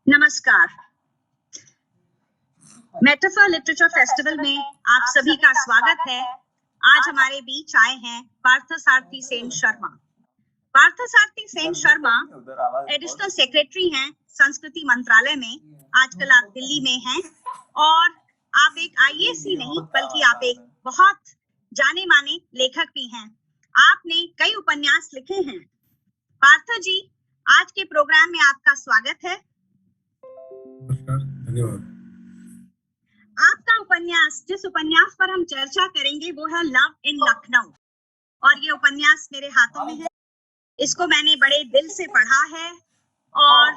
नमस्कार। Metaphor literature festival में आप सभी का स्वागत है। आज हमारे बीच आए हैं पार्थसारथी सेन शर्मा। पार्थसारथी सेन शर्मा एडिशनल सेक्रेटरी हैं संस्कृति मंत्रालय में। आजकल आप दिल्ली में हैं और आप एक आईएएस ही नहीं बल्कि आप एक बहुत जाने माने लेखक भी हैं। आपने कई उपन्यास लिखे हैं। पार्थ जी, आज के प्रोग्राम में आपका स्वागत है। नमस्कार, धन्यवाद। आपका उपन्यास, जिस उपन्यास पर हम चर्चा करेंगे वो है लव इन लखनऊ और ये उपन्यास मेरे हाथों में है। इसको मैंने बड़े दिल से पढ़ा है और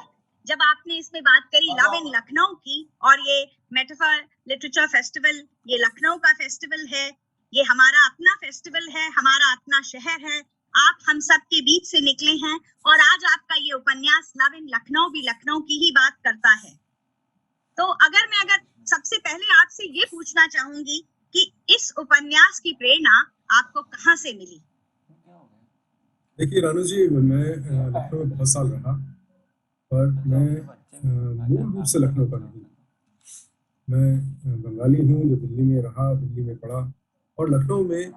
जब आपने इसमें बात करी लव इन लखनऊ की और ये मेटाफर लिटरेचर फेस्टिवल, ये लखनऊ का फेस्टिवल है, ये हमारा अपना फेस्टिवल है, हमारा अपना शहर है। आप हम सब के बीच से निकले हैं और आज आपका ये उपन्यास लव इन लखनऊ भी लखनऊ की ही बात करता है। तो अगर सबसे पहले आपसे ये पूछना चाहूंगी कि इस उपन्यास की प्रेरणा आपको कहाँ से मिली? देखिए रानू जी, मैं लखनऊ में बहुत साल रहा, पर मैं मूल रूप से लखनऊ का नहीं। मैं बंगाली हूँ जो दिल्ली में रहा, दिल्ली में पढ़ा और लखनऊ में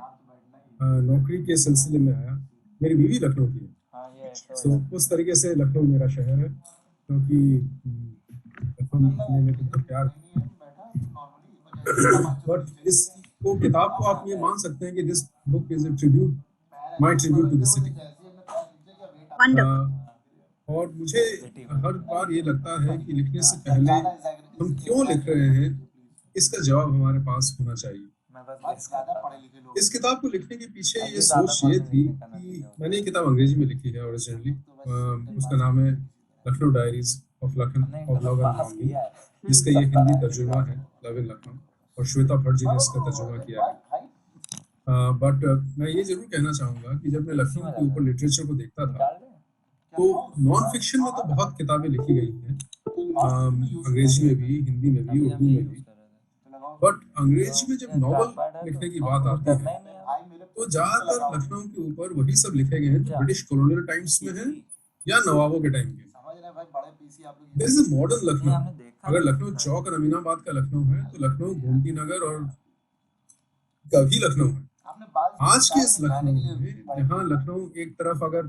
नौकरी के सिलसिले में आया। मेरी बीवी लखनऊ की है, तो उस तरीके से लखनऊ मेरा शहर है, क्योंकि लखनऊ में तो बहुत प्यार। बट इस किताब को आप ये मान सकते हैं कि this book is a tribute, my tribute to the city. और मुझे हर बार ये लगता है कि लिखने से पहले हम क्यों लिख रहे हैं, इसका जवाब हमारे पास होना चाहिए। इस किताब को लिखने के पीछे ये सोच ये थी कि मैंने ये किताब अंग्रेजी में लिखी है ओरिजिनली। उसका नाम है Lucknow diaries of love and longing, जिसका ये हिंदी तर्जुमा है लव इन लखनऊ, और श्वेता भट्ट जी ने इसका तर्जुमा किया है। बट मैं ये जरूर कहना चाहूँगा कि जब मैं लखनऊ के ऊपर लिटरेचर को देखता था तो नॉन फिक्शन में तो बहुत किताबें लिखी गई हैं, अंग्रेजी में भी, हिंदी में भी, उर्दू में भी। बट अंग्रेजी में जब नॉवल लिखने की बात आती है तो ज्यादातर लखनऊ के ऊपर वही सब लिखे गए हैं जो ब्रिटिश कॉलोनियल टाइम्स में है या नवाबों के टाइम के। There is a modern Lucknow. अगर लखनऊ चौक और अमीनाबाद का लखनऊ है तो लखनऊ गोमती नगर और का भी लखनऊ है। आज के इस लखनऊ में, जहाँ लखनऊ एक तरफ अगर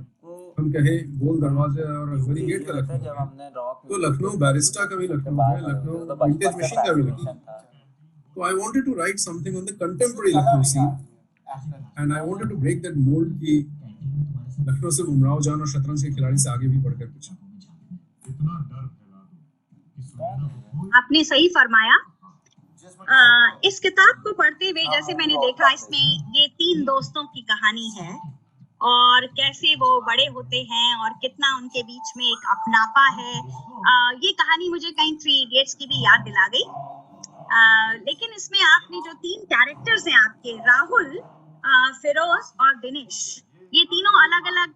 हम कहें गोल दरवाजे और अकबरी गेट का लखनऊ है, तो लखनऊ बैरिस्टा का भी लखनऊ है, लखनऊ विंटेज मशीन का भी लखनऊ है। So I wanted to write something on the contemporary Lucknow scene, and I wanted to break that mold कि लखनऊ से उमराव जान और शतरंज के खिलाड़ी से आगे भी बढ़कर कुछ। आपने सही फरमाया। इस किताब को पढ़ते हुए जैसे मैंने देखा, इसमें ये 3 दोस्तों की कहानी है और कैसे वो बड़े होते हैं और कितना उनके बीच में एक अपनापा है। ये कहानी मुझे कहीं 3 इडियट्स की भी याद दिला गई। लेकिन इसमें आपने जो 3 कैरेक्टर्स हैं आपके, राहुल, फिरोज और दिनेश, ये तीनों अलग अलग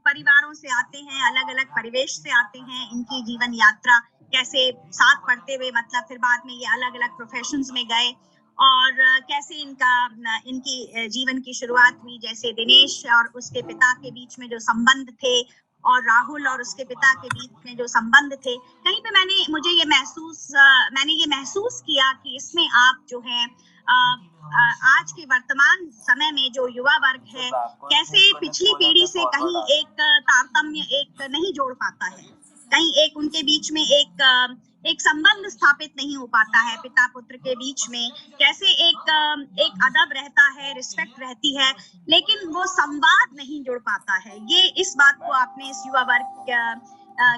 परिवारों से आते हैं, अलग अलग परिवेश से आते हैं। इनकी जीवन यात्रा कैसे साथ पढ़ते हुए, मतलब फिर बाद में ये अलग अलग प्रोफेशंस में गए और कैसे इनकी जीवन की शुरुआत हुई। जैसे दिनेश और उसके पिता के बीच में जो संबंध थे और राहुल और उसके पिता के बीच में जो संबंध थे, कहीं पे मैंने ये महसूस किया कि इसमें आप जो है आज के वर्तमान समय में जो युवा वर्ग है, कैसे पिछली पीढ़ी से कहीं एक तारतम्य एक नहीं जोड़ पाता है, कहीं एक उनके बीच में एक संबंध स्थापित नहीं हो पाता है पिता पुत्र के बीच में, कैसे एक अदब रहता है, रिस्पेक्ट रहती है, लेकिन वो संवाद नहीं जुड़ पाता है। ये इस बात को आपने इस युवा वर्ग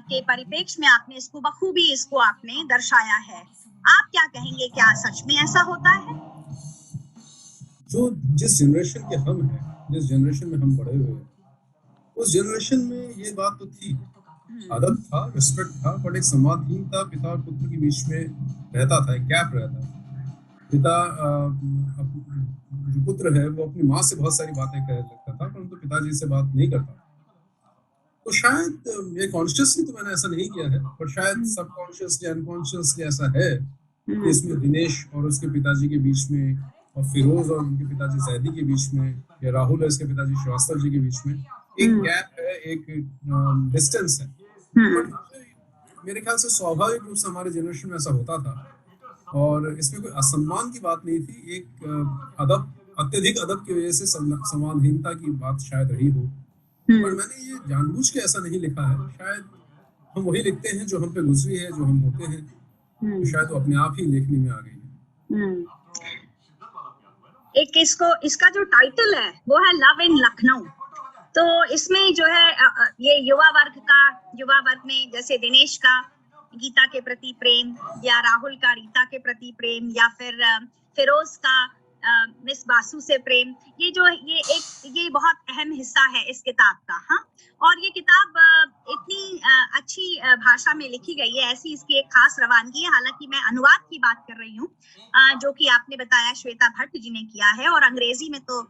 के परिप्रेक्ष्य में आपने इसको बखूबी आपने दर्शाया है। आप क्या कहेंगे, क्या सच में ऐसा होता है? जो जिस जनरेशन के हम हैं, जिस जनरेशन में हम बड़े हुए हैं, उस जनरेशन में ये बात तो थी, अदब था, रिस्पेक्ट था, बट एक संवादहीनता पिता और पुत्र के बीच में रहता था, एक गैप रहता था। पिता जो पुत्र है वो अपनी माँ से बहुत सारी बातें कह लगता था, परंतु पिताजी से बात नहीं करता। तो शायद ये कॉन्शियसली तो मैंने ऐसा नहीं किया है, पर शायद सबकॉन्शियसली अनकॉन्शियसली ऐसा है कि इसमें दिनेश और उसके पिताजी के बीच में और फिरोज और उनके पिताजी जैदी के बीच में, या राहुल और इसके पिताजी श्रीवास्तव जी के बीच में एक गैप है, एक डिस्टेंस है। बट मेरे ख्याल से स्वाभाविक रूप से हमारे जनरेशन में ऐसा होता था, और इसमें कोई असम्मान की बात नहीं थी। एक अदब, अत्यधिक अदब की वजह से संवादहीनता की बात शायद रही हो। पर मैंने ये जानबूझ के ऐसा नहीं लिखा है। शायद हम वही लिखते हैं जो हम पे गुजरी है, जो हम होते हैं, तो शायद वो अपने आप ही लेखनी में आ गई है। एक इसका जो टाइटल है वो है लव इन लखनऊ। तो इसमें जो है ये युवा वर्ग में जैसे दिनेश का गीता के प्रति प्रेम, या राहुल का रीता के प्रति प्रेम, या फिर फिरोज का मिस बासु से प्रेम, ये बहुत अहम हिस्सा है इस किताब का। हाँ, और ये किताब इतनी अच्छी भाषा में लिखी गई है, ऐसी इसकी एक खास रवानगी है। हालांकि मैं अनुवाद की बात कर रही हूँ, जो कि आपने बताया श्वेता भट्ट जी ने किया है, और अंग्रेजी में तो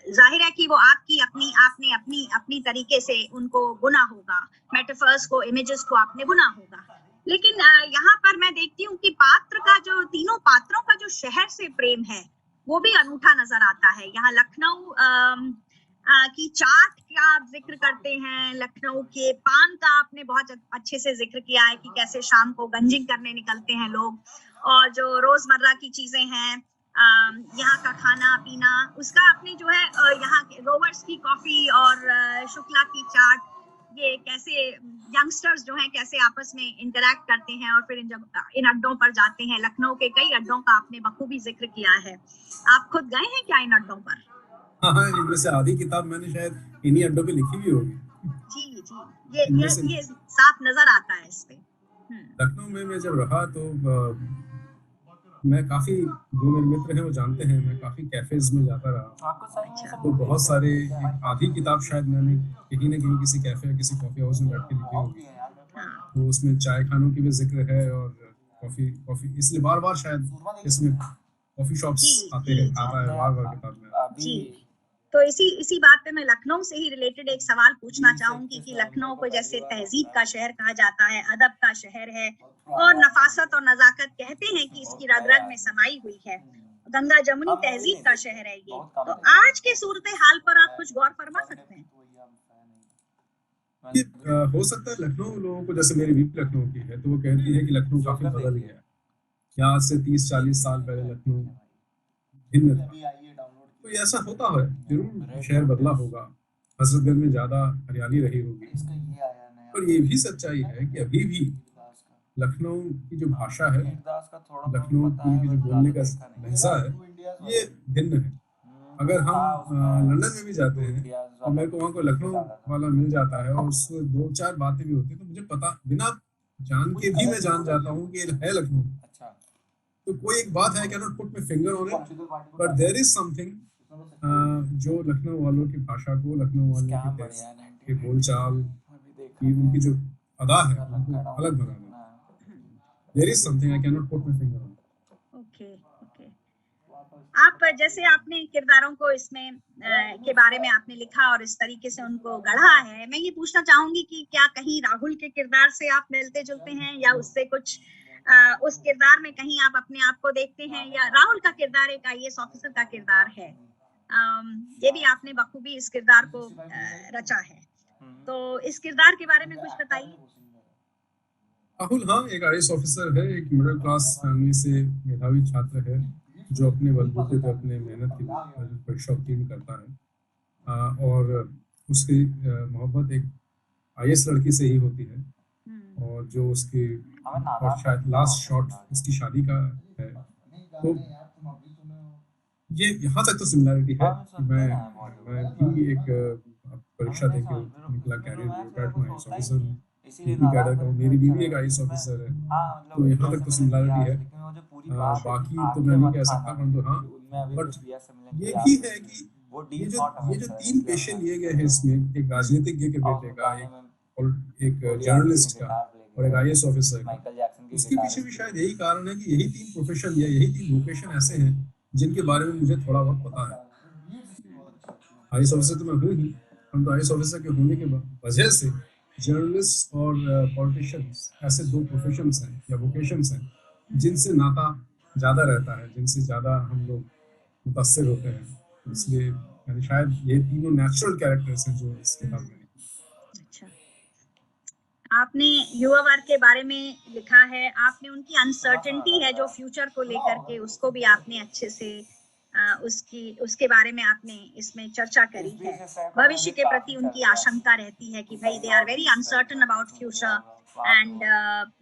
जाहिर है कि वो आपने अपनी तरीके से उनको बुना होगा, मेटाफर्स को, इमेजेस को आपने बुना होगा। लेकिन यहाँ पर मैं देखती हूँ कि तीनों पात्रों का जो शहर से प्रेम है वो भी अनूठा नजर आता है। यहाँ लखनऊ की चाट का आप जिक्र करते हैं, लखनऊ के पान का आपने बहुत अच्छे से जिक्र किया है कि कैसे शाम को गंजिंग करने निकलते हैं लोग, और जो रोजमर्रा की चीजें हैं, यहाँ का खाना पीना, उसका आपने जो है यहाँ के रोवर्स की कॉफी और शुक्ला की चाट, ये कैसे यंगस्टर्स जो हैं कैसे आपस में इंटरैक्ट करते हैं और फिर इन अड्डों पर जाते हैं। लखनऊ के कई अड्डों का आपने बखूबी जिक्र किया है। आप खुद गए हैं क्या इन अड्डों पर? हाँ, इनमें से आधी किताब मैंने शायद इन्हीं अड्डों पे लिखी भी होगी। जी, ये साफ नजर आता है इस पे। लखनऊ में मैं जब रहा तो मैं काफी, जो मेरे मित्र हैं वो जानते हैं, मैं काफी कैफेज में जाता रहा। तो बहुत सारे, आधी किताब शायद मैंने कहीं ना कहीं किसी कैफे या किसी कॉफी हाउस में बैठ के लिखी होगी। तो उसमें चाय खानों की भी जिक्र है, और कॉफी इसलिए बार बार शायद इसमें कॉफी शॉप्स आता है बार बार किताब में। तो इसी बात पे मैं लखनऊ से ही रिलेटेड एक सवाल पूछना चाहूंगी कि लखनऊ को जैसे तहजीब का शहर कहा जाता है, अदब का शहर है, और नफासत और नजाकत कहते हैं कि इसकी रग रग में समाई हुई है, गंगा जमुनी तहजीब का शहर है ये। तो आज के सूरत हाल पर आप कुछ गौर फरमा सकते हैं? हो सकता है लखनऊ लोगों को, जैसे मेरी बीवी लखनऊ की है, तो वो कहती है कि लखनऊ काफी बदल गया है। यहाँ से 30-40 साल पहले लखनऊ भिन्न था। तो ऐसा होता है, जरूर शहर बदला होगा, हजरतगंज में ज्यादा हरियाली रही होगी, पर ये भी सच्चाई है कि अभी भी लखनऊ की जो भाषा है, लखनऊ की जो बोलने का लहजा है, ये भिन्न है। अगर हम लंदन में भी जाते हैं और मेरे को वहाँ को लखनऊ वाला मिल जाता है और उससे 2-4 बातें भी होती है, तो मुझे पता, बिना जान के भी मैं जान जाता हूँ कि ये है लखनऊ। तो कोई एक बात है, I cannot put my finger on it, but there is something जो लखनऊ वालों की भाषा को, लखनऊ वालों के बोलचाल की, उनकी जो अदा है, उनको अलग बना देता है। There is something I cannot put my finger on. Okay. आप जैसे आपने किरदारों को इसमें के बारे में आपने लिखा और इस तरीके से उनको गढ़ा है, मैं ये पूछना चाहूंगी कि क्या कहीं राहुल के किरदार से आप मिलते जुलते हैं, या उससे कुछ उस किरदार में कहीं आप अपने आप को देखते हैं, या राहुल का किरदार एक IAS ऑफिसर का किरदार है, ये भी आपने बखूबी इस किरदार को रचा है, तो इस किरदार के बारे में कुछ बताइए। राहुल, हाँ, एक IAS ऑफिसर है, एक मिडिल क्लास फैमिली से मेधावी छात्र है, जो अपने बलबूते पे अपने मेहनत की परीक्षा उत्तीर्ण करता है, और उसकी मोहब्बत एक IAS लड़की से ही होती है, और जो उसकी और शायद लास्ट शॉट उसकी शादी का है। तो ये यहाँ तक तो सिमिलैरिटी है कि मैं भी एक परीक्षा देके निकला कैरियर ब्यूरोक्रेट में IAS ऑफिसर, कैडर का, मेरी बीवी एक IAS ऑफिसर है, तो यहाँ तक तो सिमिलैरिटी है। बाकी तो मैं नहीं कह सकता, परंतु हाँ, बट ये भी है कि ये जो 3 पेशे लिए गए हैं इसमें, एक राजनीतिज्ञ के बेटे का, एक जर्नलिस्ट का और एक IAS ऑफिसर का, उसके पीछे भी शायद यही कारण है कि यही 3 प्रोफेशन या यही 3 वोकेशन ऐसे हैं जिनके बारे में मुझे थोड़ा बहुत पता है। IAS ऑफिसर तो मैं हूँ ही, परंतु IAS ऑफिसर के होने के वजह से जर्नलिस्ट और पॉलिटिशियंस ऐसे 2 प्रोफेशंस हैं या वोकेशंस हैं जिनसे नाता ज्यादा रहता है, जिनसे ज्यादा हम लोग मुतासिर होते हैं। तो इसलिए यानी शायद ये तीनों नेचुरल कैरेक्टर्स हैं जो इस किताब में लिखे। अच्छा, आपने युवा वर्ग के बारे में लिखा है, आपने उनकी अनसर्टेनिटी है जो फ्यूचर को लेकर के, उसको भी आपने अच्छे से उसके बारे में आपने इसमें चर्चा करी है। भविष्य के प्रति उनकी आशंका रहती है कि भाई they are very uncertain about future and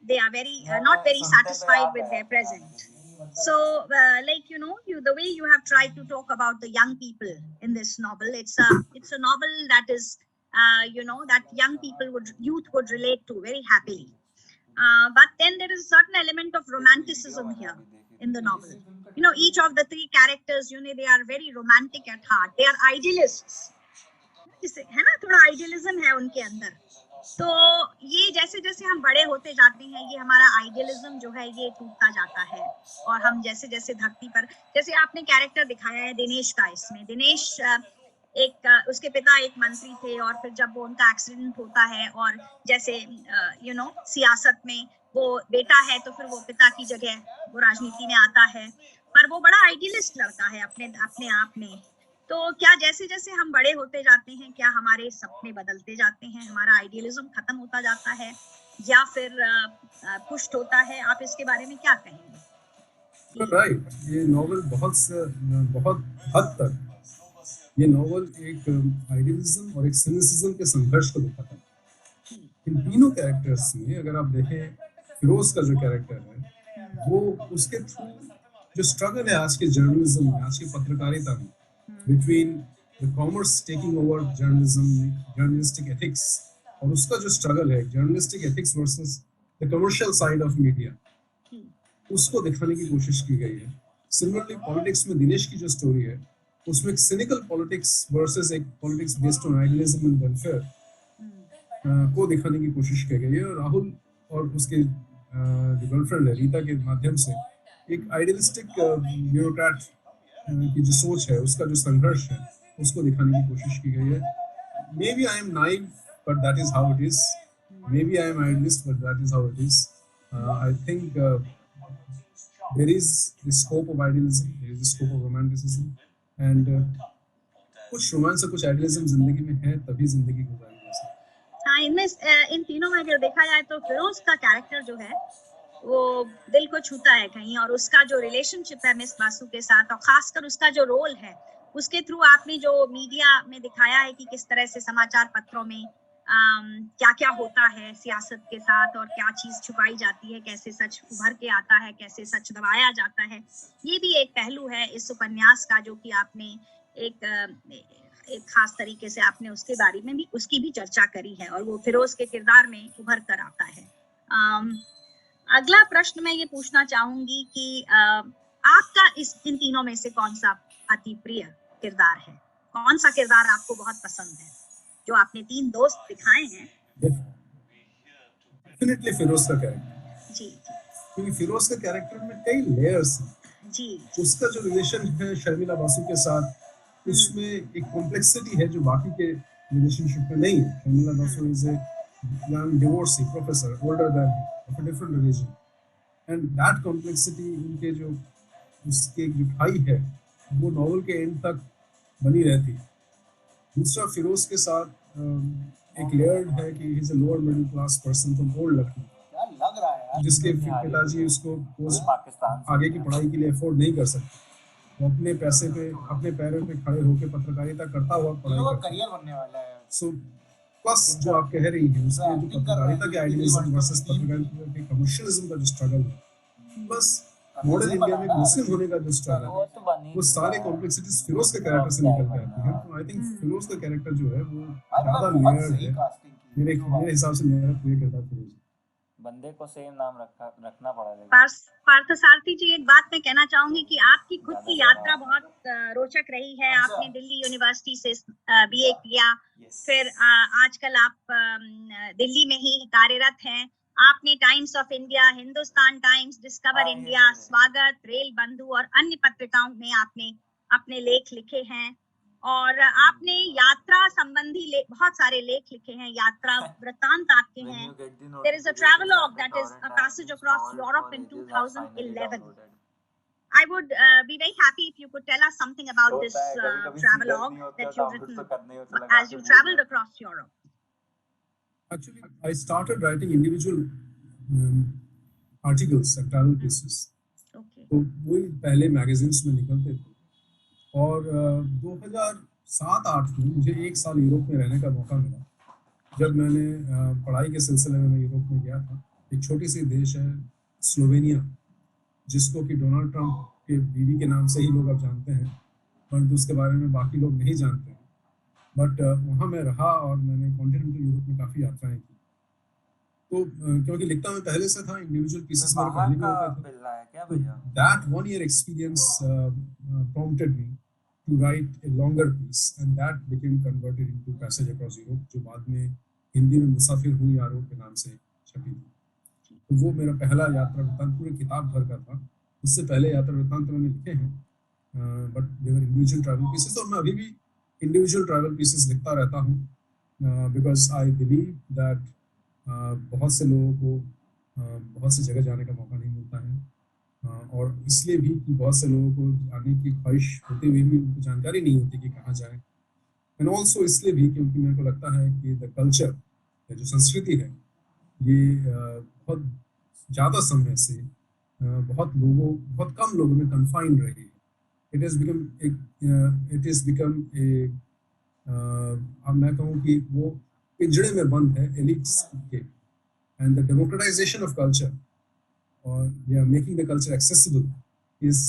they are very not very satisfied with their present. So, like the way you have tried to talk about the young people in this novel, it's a novel that is, that youth would relate to very happily. But then there is a certain element of romanticism here in the novel. Each of the three characters, they are very romantic at heart. They are idealists. जिसे है ना, थोड़ा idealism है उनके अंदर. तो ये जैसे जैसे हम बड़े होते जाते हैं, ये हमारा आइडियलिज्म जो है ये टूटता जाता है, और हम जैसे जैसे धरती पर, जैसे आपने कैरेक्टर दिखाया है दिनेश का, इसमें दिनेश उसके पिता एक मंत्री थे, और फिर जब वो उनका एक्सीडेंट होता है, और जैसे सियासत में वो बेटा है, तो फिर वो पिता की जगह वो राजनीति में आता है, पर वो बड़ा आइडियलिस्ट लड़का है अपने आप में. तो क्या जैसे जैसे हम बड़े होते जाते हैं, क्या हमारे सपने बदलते जाते हैं, हमारा आइडियलिज्म खत्म होता जाता है, या फिर पुष्ट होता है? आप इसके बारे में क्या कहेंगे? राइट, ये नॉवल बहुत हद तक, ये नॉवल एक आइडियलिज्म और एक सिनिसिज्म के संघर्ष को दिखाता है. इन तीनों कैरेक्टर्स में अगर आप देखें, फिरोज का जो कैरेक्टर है, वो उसके थ्रू जो स्ट्रगल है आज के जर्नलिज्म में, आज की पत्रकारिता में, between the commerce taking over journalism, journalistic ethics, और उसका जो स्ट्रगल है journalistic ethics versus the commercial side of media, उसको दिखाने की कोशिश की गई है. सिमिलरली पॉलिटिक्स में दिनेश की जो स्टोरी है, उसमें एक सिनिकल पॉलिटिक्स वर्सेस एक politics based on idealism and welfare को दिखाने की कोशिश की गई है. और राहुल और उसके जो गर्लफ्रेंड है रीता के माध्यम से एक आइडियलिस्टिक ब्यूरोक्रेट की जो सोच है, उसका जो संघर्ष है, उसको दिखाने की कोशिश की गई है. Maybe I am naive but that is how it is. Maybe I am idealist but that is how it is. I think there is the scope of idealism, there is the scope of romanticism, and कुछ romance और कुछ idealism जिंदगी में है, तभी जिंदगी गुजारी जा सकती है. हाँ, इनमें इन तीनों में अगर देखा जाए तो फिरोज का कैरेक्टर जो है वो दिल को छूता है कहीं, और उसका जो रिलेशनशिप है मिस बासु के साथ, और खासकर उसका जो रोल है, उसके थ्रू आपने जो मीडिया में दिखाया है कि किस तरह से समाचार पत्रों में क्या क्या होता है सियासत के साथ, और क्या चीज छुपाई जाती है, कैसे सच उभर के आता है, कैसे सच दबाया जाता है, ये भी एक पहलू है इस उपन्यास का, जो कि आपने एक खास तरीके से आपने उसके बारे में भी, उसकी भी चर्चा करी है, और वो फिरोज के किरदार में उभर कर आता है. अगला प्रश्न मैं ये पूछना चाहूंगी कि आपका इन तीनों में से कौन सा अति प्रिय किरदार है? कौन सा किरदार आपको बहुत पसंद है जो आपने तीन दोस्त दिखाए हैं? डेफिनेटली फिरोज का कैरेक्टर जी, क्योंकि फिरोज के कैरेक्टर में कई लेयर्स हैं. जी, उसका जो रिलेशन है शर्मिला बासु के साथ, उसमें एक कॉम्प्लेक्सिटी है जो बाकी के रिलेशनशिप में नहीं है. Sharmila Basu is a young divorcee professor, older than of a different religion, and that complexity उनके जो उसके जो भाई है वो नॉवल के एंड तक बनी रहती है. दूसरा फिरोज के साथ एक लेयर्ड है कि he is a lower middle class person from old Lucknow, जिसके पिताजी उसको आगे की पढ़ाई के लिए अफोर्ड नहीं कर सकते. वो अपने पैसे पे, अपने पैरों पे खड़े होकर पत्रकारिता करता हुआ पढ़ाई करियर बनने वाला है. सो प्लस जो आप कह रही हैं उसके जो पत्रकारिता के आइडियलिज्म वर्सेस पत्रकारिता के कमर्शियलिज्म का जो स्ट्रगल है, प्लस मॉडर्न इंडिया में मुस्लिम होने का जो स्ट्रगल है, वो सारे कॉम्प्लेक्सिटीज फिरोज के कैरेक्टर से निकल के आती हैं. तो आई थिंक फिरोज का कैरेक्टर जो है वो ज्यादा लेयर्ड है. मेरे हिसाब से मेरा प्रिय किरदार फिरोज. बंदे को सेम नाम रखना पड़ा. पार्थसारथी जी, एक बात मैं कहना चाहूंगी कि आपकी खुद की यात्रा बहुत रोचक रही है. आपने दिल्ली यूनिवर्सिटी से बीए किया, फिर आजकल आप दिल्ली में ही कार्यरत हैं. आपने times of India, Hindustan times, discover India, स्वागत, रेल बंधु और अन्य पत्रिकाओं में आपने अपने लेख लिखे हैं, और आपने यात्रा संबंधी बहुत सारे लेख लिखे हैं, यात्रा वृत्तांत आपके हैं. There is a travelogue that is a passage across Europe in 2011. I would be very happy if you could tell us something about this travelogue that you've written as you traveled across Europe. Actually, I started writing individual articles and travel pieces. Okay. तो वही पहले magazines में निकलते थे और 2007-8 में मुझे 1 साल यूरोप में रहने का मौका मिला। जब मैंने पढ़ाई के सिलसिले में मैं यूरोप में गया था। एक छोटी सी देश है स्लोवेनिया, जिसको कि डोनाल्ड ट्रंप के बीवी के नाम से ही लोग अब जानते हैं, परंतु उसके बारे में बाकी लोग नहीं जानते हैं। बट वहाँ मैं रहा और मैंने कॉन्टिनेंटल यूरोप में काफ़ी यात्राएं की। तो क्योंकि लिखता मैं पहले से था, इंडिविजुअल पीसेस मेरे पहले भी होते थे। That 1 year experience prompted me to write a longer piece and that became converted into Passage Across Europe, जो बाद में हिंदी में मुसाफिर हूँ यारों के नाम से छपी थी। तो वो मेरा पहला यात्रा वृत्तांत पूरे किताब भर का था। उससे पहले यात्रा वृत्तांत मैंने लिखे हैं, but they were individual travel pieces, और मैं अभी भी इंडिविजुअल ट्रैवल पीसेस लिखता रहता हूँ, बिकॉज आई बिलीव दैट बहुत से लोगों को बहुत सी जगह जाने का मौका नहीं मिलता है, और इसलिए भी कि बहुत से लोगों को जाने की ख्वाहिश होते हुए भी उनको जानकारी नहीं होती कि कहाँ जाएं, एंड ऑल्सो इसलिए भी क्योंकि मेरे को लगता है कि द कल्चर, जो संस्कृति है, ये बहुत ज़्यादा समय से बहुत कम लोगों में कन्फाइंड रही है। इट इज़ बिकम ए अब मैं कहूँ कि वो पिंजड़े में बंद है एलिट्स के, and the democratisation of culture or making the culture accessible is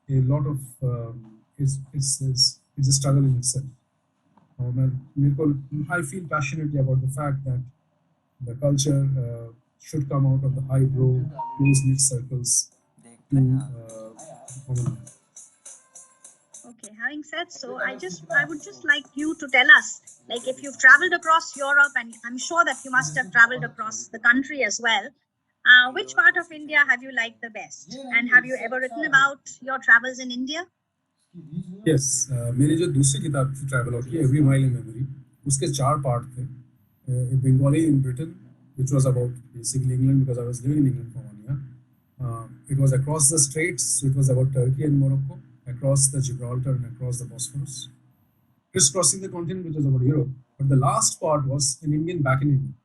a lot of is a struggle in itself. I feel passionately about the fact that the culture should come out of the highbrow, close-knit circles to Okay, having said so, I would just like you to tell us, like, if you've traveled across Europe, and I'm sure that you must have traveled across the country as well, which part of India have you liked the best? And have you ever written about your travels in India? Yes, मेरी जो दूसरी किताब थी travel की, every mile in memory, उसके 4 part थे। Bengali in Britain, which was about basically England because I was living in England for 1 year. It was across the straits, so it was about Turkey and Morocco, across the Gibraltar and across the Bosphorus, crisscrossing the continent, which was about Europe. But the last part was an Indian back in India.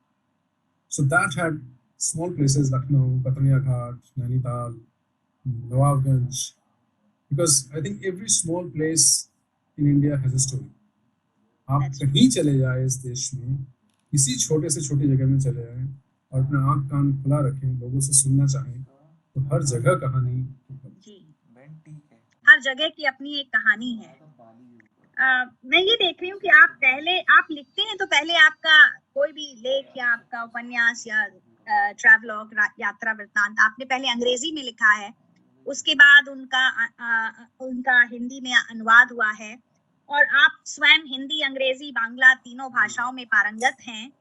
So that had small places, Lucknow, Katania Ghat, Nainital, Nawabganj, because I think every small place in India has a story. आप कहीं चले जाए इस देश में, किसी छोटे से छोटी जगह में चले जाएं और अपना आँख कान खुला रखें, लोगों से सुनना चाहें, तो हर जगह कहानी हर जगह की अपनी एक कहानी है। मैं ये देख रही हूँ कि आप लिखते हैं तो पहले आपका कोई भी लेख या आपका उपन्यास या ट्रैवलॉग, यात्रा वृत्तांत, आपने पहले अंग्रेजी में लिखा है, उसके बाद उनका हिंदी में अनुवाद हुआ है, और आप स्वयं हिंदी, अंग्रेजी, बांग्ला तीनों भाषाओं में पारंगत हैं।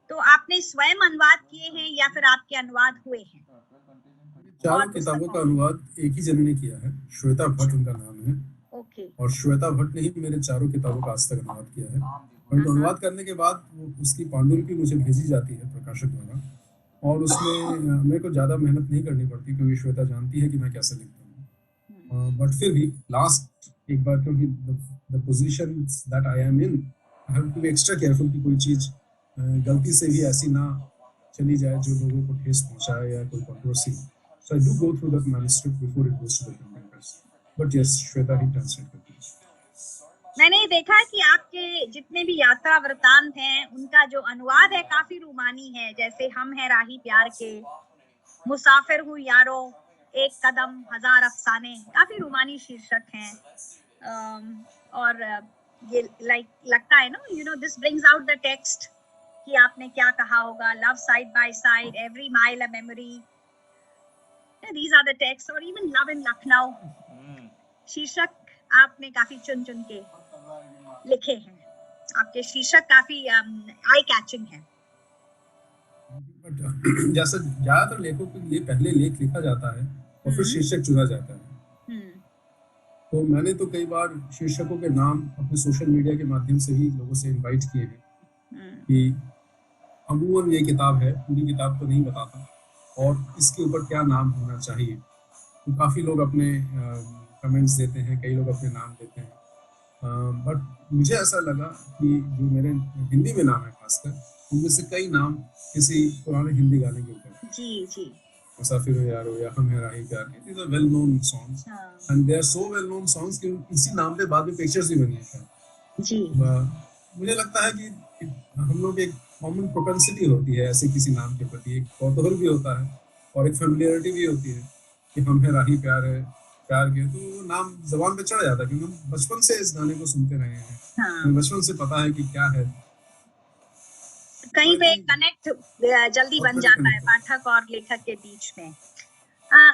तो आपने स्वयं अनुवाद किए हैं या फिर आपके अनुवाद हुए हैं? 4 किताबों का अनुवाद एक ही जन ने किया है, श्वेता भट्ट उनका नाम है। ओके। और श्वेता भट्ट ने ही मेरे 4 किताबों का आज तक अनुवाद किया है, और तो अनुवाद करने के बाद उसकी पांडुलिपि मुझे भेजी जाती है प्रकाशक द्वारा, और उसमें मेरे को ज़्यादा मेहनत नहीं करनी पड़ती क्योंकि श्वेता जानती है कि मैं कैसे लिखता हूँ। बट फिर भी लास्ट एक बार, क्योंकि the positions that I am in, I have to be extra careful कि कोई चीज़ गलती से भी ऐसी ना चली जाए जो लोगों को ठेस पहुँचाए या कोई controversy. So I do go through the manuscript before it goes to the printing press, but yes, Shweta ही ट्रांसलेट करती है। मैंने देखा है कि आपके जितने भी यात्रा वृत्तांत हैं, उनका जो अनुवाद है काफी रूमानी है, जैसे हम हैं राही प्यार के, मुसाफिर हूँ यारो, एक कदम हजार अफसाने, काफी रूमानी शीर्षक हैं। और ये लगता है ना, you know, this brings out the text कि आपने क्या कहा होगा, love side by side, every mile a memory, these are the text, और इवन लव इन लखनऊ, शीर्षक आपने काफी चुन के लिखे हैं। आपके शीर्षक काफी आई कैचिंग है। जैसे ज्यादातर लेखों के लिए पहले लेख लिखा जाता है और फिर शीर्षक चुना जाता है। तो मैंने तो कई बार शीर्षकों के नाम अपने सोशल मीडिया के माध्यम से ही लोगों से इनवाइट किए हैं कि अमूमन ये किताब है, पूरी किताब तो नहीं बताता, और इसके ऊपर क्या नाम होना चाहिए। तो काफ़ी लोग अपने कमेंट्स देते हैं, कई लोग अपने नाम देते हैं, बट मुझे ऐसा लगा कि जो मेरे हिंदी में नाम है खासकर, उनमें से कई नाम किसी पुराने हिंदी गाने के ऊपर हैं। जी जी मुसाफिर हो यारो या हम है राही प्यार के, these are well known songs and they are so well known songs कि इसी नाम पे बाद में पिक्चर्स भी बनी है। जी मुझे लगता है कि हम लोग एक कॉमन प्रोपेंसिटी होती है ऐसे किसी नाम के प्रति, एक कौतूहल भी होता है और एक फेमिलियरिटी भी होती है कि हम है राही प्यार है प्यार के, तो वो नाम जबान पे चढ़ जाता है क्योंकि हम बचपन से इस गाने को सुनते रहे हैं। हाँ। बचपन से पता है कि क्या है, कहीं पे कनेक्ट जल्दी बन जाता है पाठक और लेखक के बीच में।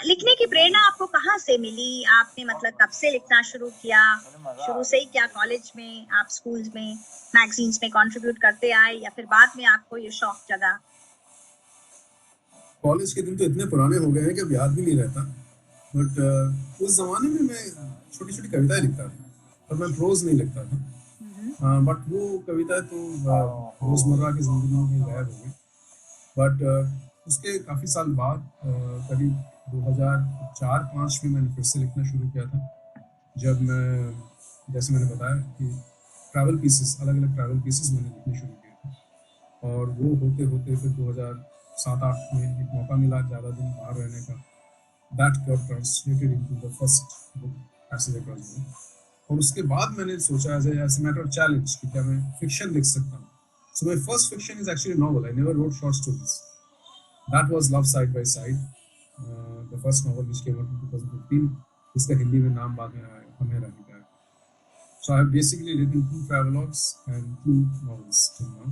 लिखने की प्रेरणा आपको कहाँ से मिली? आपने मतलब कब से लिखना शुरू किया? शुरू से ही क्या कॉलेज में, आप स्कूल्स में, मैगजीन्स में कंट्रीब्यूट करते आए या फिर बाद में आपको ये शौक जगा? कॉलेज के दिन तो इतने पुराने हो गए हैं कि अब याद भी नहीं रहता, बट उस जमाने में मैं छोटी छोटी कविताएं लिखता था, पर मैं प्रोज नहीं लिखता था। बट वो कविताएं तो रोजमर्रा की जिंदगी में गायब हो गई। बट उसके काफ़ी साल बाद करीब 2004-05 में मैंने फिर से लिखना शुरू किया था, जब मैं जैसे मैंने बताया कि ट्रैवल पीसेस, अलग अलग ट्रैवल पीसेस मैंने लिखने शुरू किए थे, और वो होते होते फिर 2007-08 में एक मौका मिला ज़्यादा दिन बाहर रहने का। That got translated into the first book passage across the world, और उसके बाद मैंने सोचा as a matter of challenge कि क्या मैं फिक्शन लिख सकता हूँ। So my first fiction is actually novel, I never wrote short stories. That was love side by side, the first novel which came out in 2015, जिसका हिंदी में नाम बाद में आया हमें राही प्यार। So I have basically written 2 travelogues and 2 novels till now,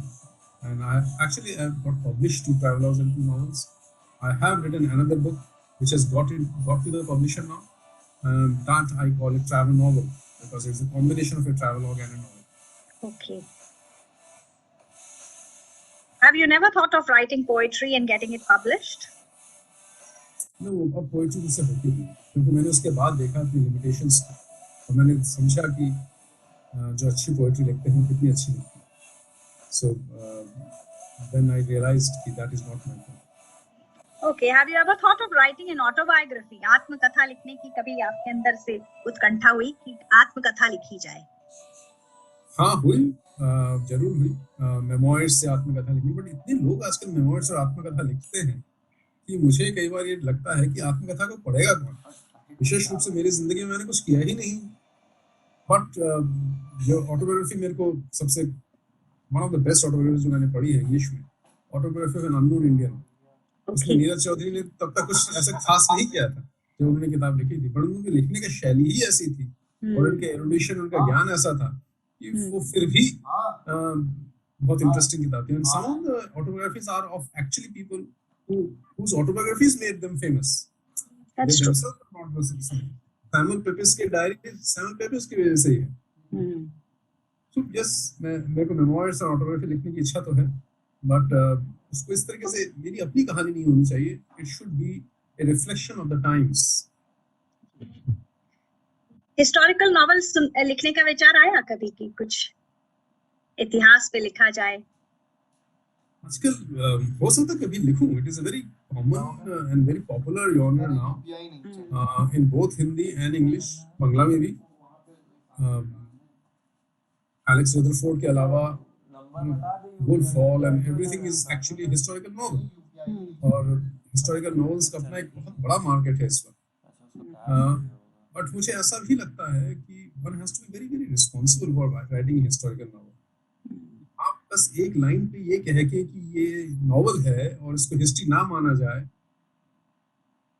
and I have got published 2 travelogues and 2 novels. I have written another book which has got to the publisher now. That I call it travel novel because it's a combination of a travelogue and a novel. Okay. Have you never thought of writing poetry and getting it published? No, अब poetry मुझसे होती नहीं, क्योंकि मैंने उसके बाद देखा अपनी लिमिटेशंस और मैंने समझा कि जो अच्छी पोएट्री लिखते हैं कितनी अच्छी लिखते हैं। So then I realized कि that is not my thing. Okay, have you ever thought of writing an autobiography? आत्मकथा लिखने की कभी आपके अंदर से उत्कंठा हुई कि आत्मकथा लिखी जाए? हाँ हुई, जरूर हुई, मेमोइर्स से आत्मकथा लिखी, बट इतने लोग आजकल मेमोइर्स और आत्मकथा लिखते हैं कि मुझे कई बार ये लगता है कि आत्मकथा को पढ़ेगा कौन। विशेष रूप से मेरी जिंदगी में मैंने कुछ किया ही नहीं, बट जो ऑटोबायोग्राफी मेरे को सबसे one of the best autobiography जो मैंने पढ़ी है इंग्लिश में, autobiography of an unknown Indian. उसमें नीरज चौधरी ने तब तक कुछ ऐसा खास नहीं किया था जब उन्होंने किताब लिखी थी, पर उनकी लिखने की शैली ही ऐसी थी और उनके एरुडिशन, उनका ज्ञान ऐसा था कि वो फिर भी बहुत इंटरेस्टिंग किताब थी। And some of the autobiographies are of actually people whose autobiographies made them famous. That's They true. themselves are not the citizen. Samuel Pepys की डायरी सैमुअल पेपिस की वजह से ही है। So yes, मेरे को मेमोइर्स और ऑटोबायोग्राफी लिखने की इच्छा तो है, बट उसको इस तरीके से मेरी अपनी कहानी नहीं होनी चाहिए। It should be a reflection of the times. Historical novels लिखने का विचार आया कभी कि कुछ इतिहास पे लिखा जाए? आजकल हो सकता है कभी लिखूं। It is a very common and very popular genre now in both Hindi and English, Bangla में भी। एलेक्स रदरफोर्ड के अलावा Wolf Hall and everything is actually historical novel, और हिस्टोरिकल नॉवेल्स का अपना एक बहुत बड़ा मार्केट है इस वक्त। बट मुझे ऐसा भी लगता है कि one has to be very very responsible for writing historical novel. आप बस एक लाइन पे ये कह के कि ये नॉवल है और इसको हिस्ट्री ना माना जाए,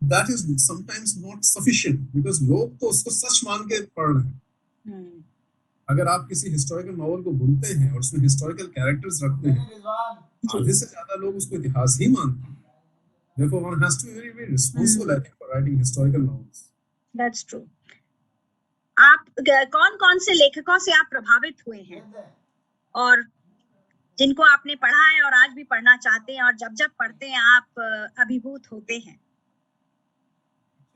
that is sometimes not sufficient, because लोग तो उसको सच मान के पढ़ रहे हैं। अगर आप किसी हिस्टोरिकल नॉवल को बुनते हैं और उसमें हिस्टोरिकल कैरेक्टर्स रखते हैं, आधे से ज्यादा लोग उसको इतिहास ही मानते हैं। Therefore, one has to be very, very responsible, I think, for writing historical novels. That's true. आप कौन-कौन से लेखकों से आप प्रभावित हुए हैं और जिनको आपने पढ़ा है और आज भी पढ़ना चाहते हैं, और जब पढ़ते हैं आप अभिभूत होते हैं?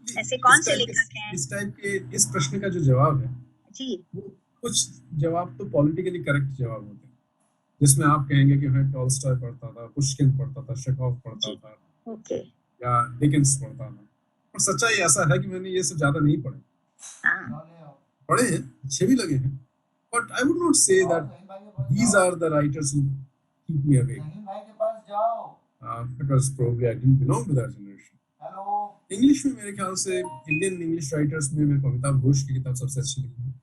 ऐसे कौन से लेखक हैं? इस टाइप के इस प्रश्न का जो जवाब है जी, कुछ जवाब तो पॉलिटिकली करेक्ट जवाब होते हैं, जिसमें आप कहेंगे कि मैं टॉल्स्टॉय पढ़ता था, पुश्किन पढ़ता था, शेखोव पढ़ता था, ओके, या डिकेंस पढ़ता था। और सच्चाई ऐसा है कि मैंने ये सब ज्यादा नहीं पढ़े, पढ़े हैं, अच्छे भी लगे हैं, but I would not say that these are the writers who keep me awake. Because probably I didn't belong to that generation. English में मेरे ख्याल से इंडियन इंग्लिश राइटर्स में मेरे को अमिताभ घोष की किताब सबसे अच्छी लगी है।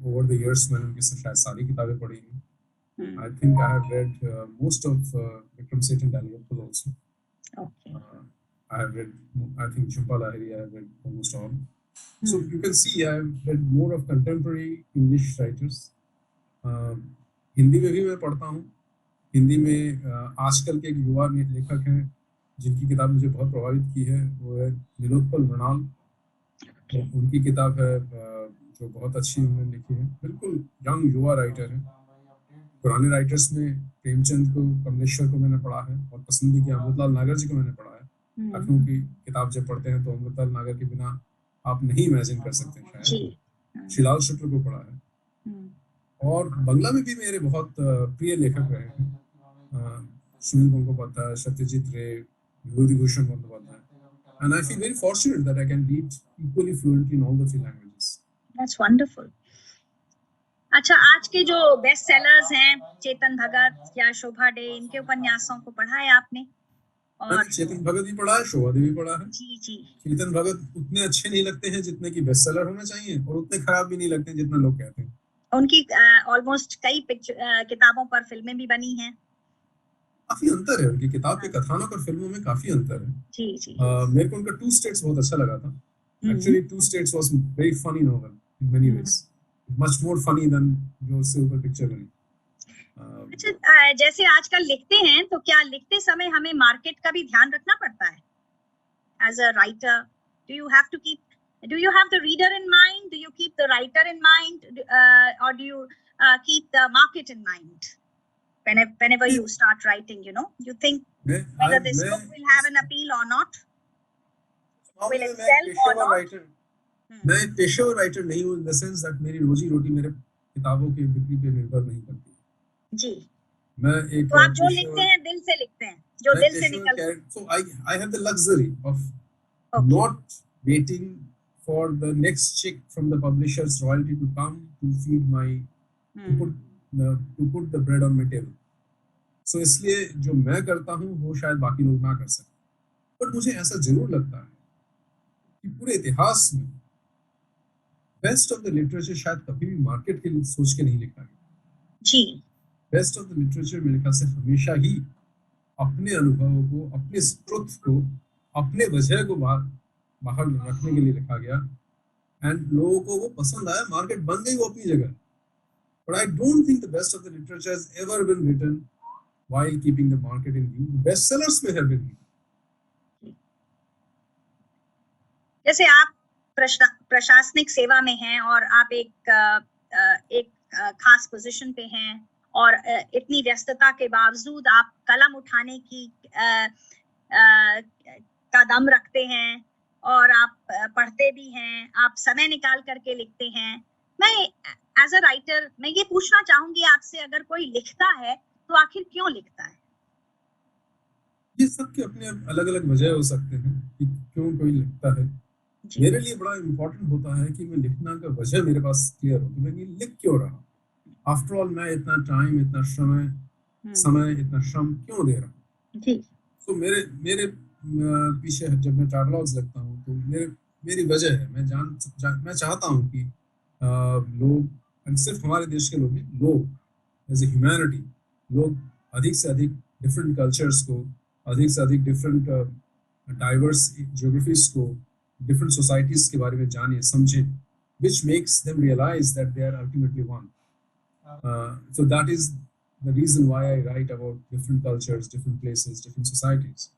ओवर द इयर्स मैंने उनकी शायद सारी किताबें पढ़ी हैं। I think I have read most of Vikram Seth and Daniel Paul also. Okay. I have read, I think Jhumpa Lahiri I have read almost all. So you can see I have read more of contemporary English writers. Hindi में भी मैं पढ़ता हूँ। हिंदी में आजकल के एक युवा लेखक हैं जिनकी किताब मुझे बहुत प्रभावित की है, वो है नीलोत्पल मृणाल। उनकी किताब है जो बहुत अच्छी उन्होंने लिखी है, बिल्कुल यंग युवा राइटर है। पुराने राइटर्स में प्रेमचंद को, कमलेश्वर को मैंने पढ़ा है और पसंद भी किया। अमृतलाल नागर जी को मैंने पढ़ा है। लखनऊ की किताब जब पढ़ते हैं तो अमृतलाल नागर के बिना आप नहीं इमेजिन कर सकते शायद। शिलाल शुक्ल को पढ़ा है और बंगला में भी मेरे बहुत प्रिय लेखक रहे हैं। सुनील गंगोपाध्याय, सत्यजीत रे, Bibhutibhushan Bandyopadhyay, and I feel very fortunate that I can read equally fluently in all the three languages. That's wonderful. अच्छा, आज के जो बेस्ट सेलर्स हैं, चेतन भगत या शोभा डे, इनके उपन्यासों को पढ़ा है आपने? और चेतन भगत भी पढ़ा है, शोभा डे भी पढ़ा है। जी जी। चेतन भगत उतने अच्छे नहीं लगते हैं जितने की बेस्ट सेलर होने चाहिए और उतने खराब भी नहीं लगते जितना लोग कहते हैं। उनकी ऑलमोस्ट कई किताबों पर फिल्में भी बनी हैं। काफी अंतर है उनकी किताब के कथानक और फिल्मों में, काफी अंतर है। जी जी। मेरे को उनका टू स्टेट्स बहुत अच्छा लगा था। Actually two states was very funny novel in many ways, much more funny than जो उससे ऊपर पिक्चर बनी। अच्छा, जैसे आजकल लिखते हैं तो क्या लिखते समय हमें मार्केट का भी ध्यान रखना पड़ता है? As a writer, do you have the reader in mind? Do you keep the writer in mind? Or do you keep the market in mind? Whenever you start writing, you know, you think whether this book will have an appeal or not, will it sell or not? मैं एक पेशेवर writer नहीं हूँ, in the sense that मेरी रोजी रोटी मेरे किताबों की बिक्री पे निर्भर नहीं करती जी। मैं एक तो आप जो लिखते हैं दिल से लिखते हैं, जो दिल से निकलता है। So I have the luxury of not waiting for the next check from the publisher's royalty to come to feed my to put the bread on my table. So इसलिए जो मैं करता हूँ वो शायद बाकी लोग ना कर सकें, पर मुझे ऐसा जरूर लगता है कि पूरे इतिहास में बेस्ट ऑफ द लिटरेचर शायद कभी भी मार्केट के लिए सोच के नहीं लिखा गया जी। बेस्ट ऑफ द लिटरेचर मेरे ख्याल से हमेशा ही अपने अनुभवों को, अपने ट्रुथ को, अपने वजह को बाहर रखने के लिए लिखा गया एंड लोगों को वो पसंद आया, मार्केट बन गई वो अपनी जगह। But I don't think the best of the literature has ever been written while keeping the market in view. Best sellers में हैव बीन। जैसे आप प्रशासनिक सेवा में हैं और आप एक खास पोजीशन पे हैं और इतनी व्यस्तता के बावजूद आप कलम उठाने की का दम रखते हैं और आप पढ़ते भी हैं, आप समय निकाल करके लिखते हैं। मैं एज अ राइटर मैं ये पूछना चाहूंगी आपसे, अगर कोई लिखता है तो आखिर क्यों लिखता है? ये सबके अपने अलग अलग वजह हो सकते हैं कि क्यों कोई लिखता है। मेरे लिए बड़ा इम्पोर्टेंट होता है कि मैं लिखना का वजह मेरे पास क्लियर हो कि मैं ये लिख क्यों रहा। आफ्टर ऑल मैं इतना टाइम, इतना समय, इतना श्रम क्यों दे रहा हूँ। तो मेरे पीछे जब मैं ट्रैवलॉग्स लिखता हूँ तो मेरी वजह है, मैं चाहता हूँ कि लोग, सिर्फ हमारे देश के लोग नहीं, लोग एज ए ह्यूमैनिटी, लोग अधिक से अधिक डिफरेंट कल्चर्स को, अधिक से अधिक डिफरेंट डाइवर्स ज्योग्राफीज को, डिफरेंट सोसाइटीज के बारे में जाने, समझे, which makes them realize that they are ultimately one. So that is the reason why I write about different cultures, different places, different societies.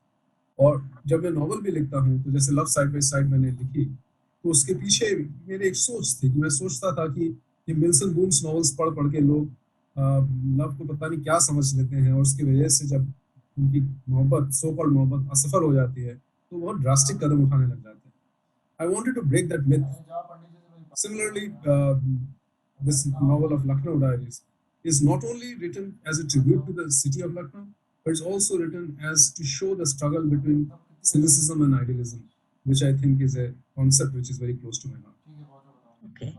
और जब मैं नॉवल भी लिखता हूँ तो जैसे लव साइड बाय साइड मैंने लिखी तो उसके पीछे मेरी एक सोच थी कि मैं सोचता था कि ये मिल्सन बून्स नॉवेल्स पढ़ के लोग लव को पता नहीं क्या समझ लेते हैं और उसकी वजह से जब उनकी मोहब्बत, सो कॉल्ड मोहब्बत असफल हो जाती है तो बहुत ड्रास्टिक कदम उठाने लग जाते हैं। I wanted to break that myth. Similarly, this novel of Lucknow Diaries is not only written as a tribute to the city of Lucknow, but it's also written as to show the struggle between cynicism and idealism. which I think is a concept which is very close to my heart. Okay.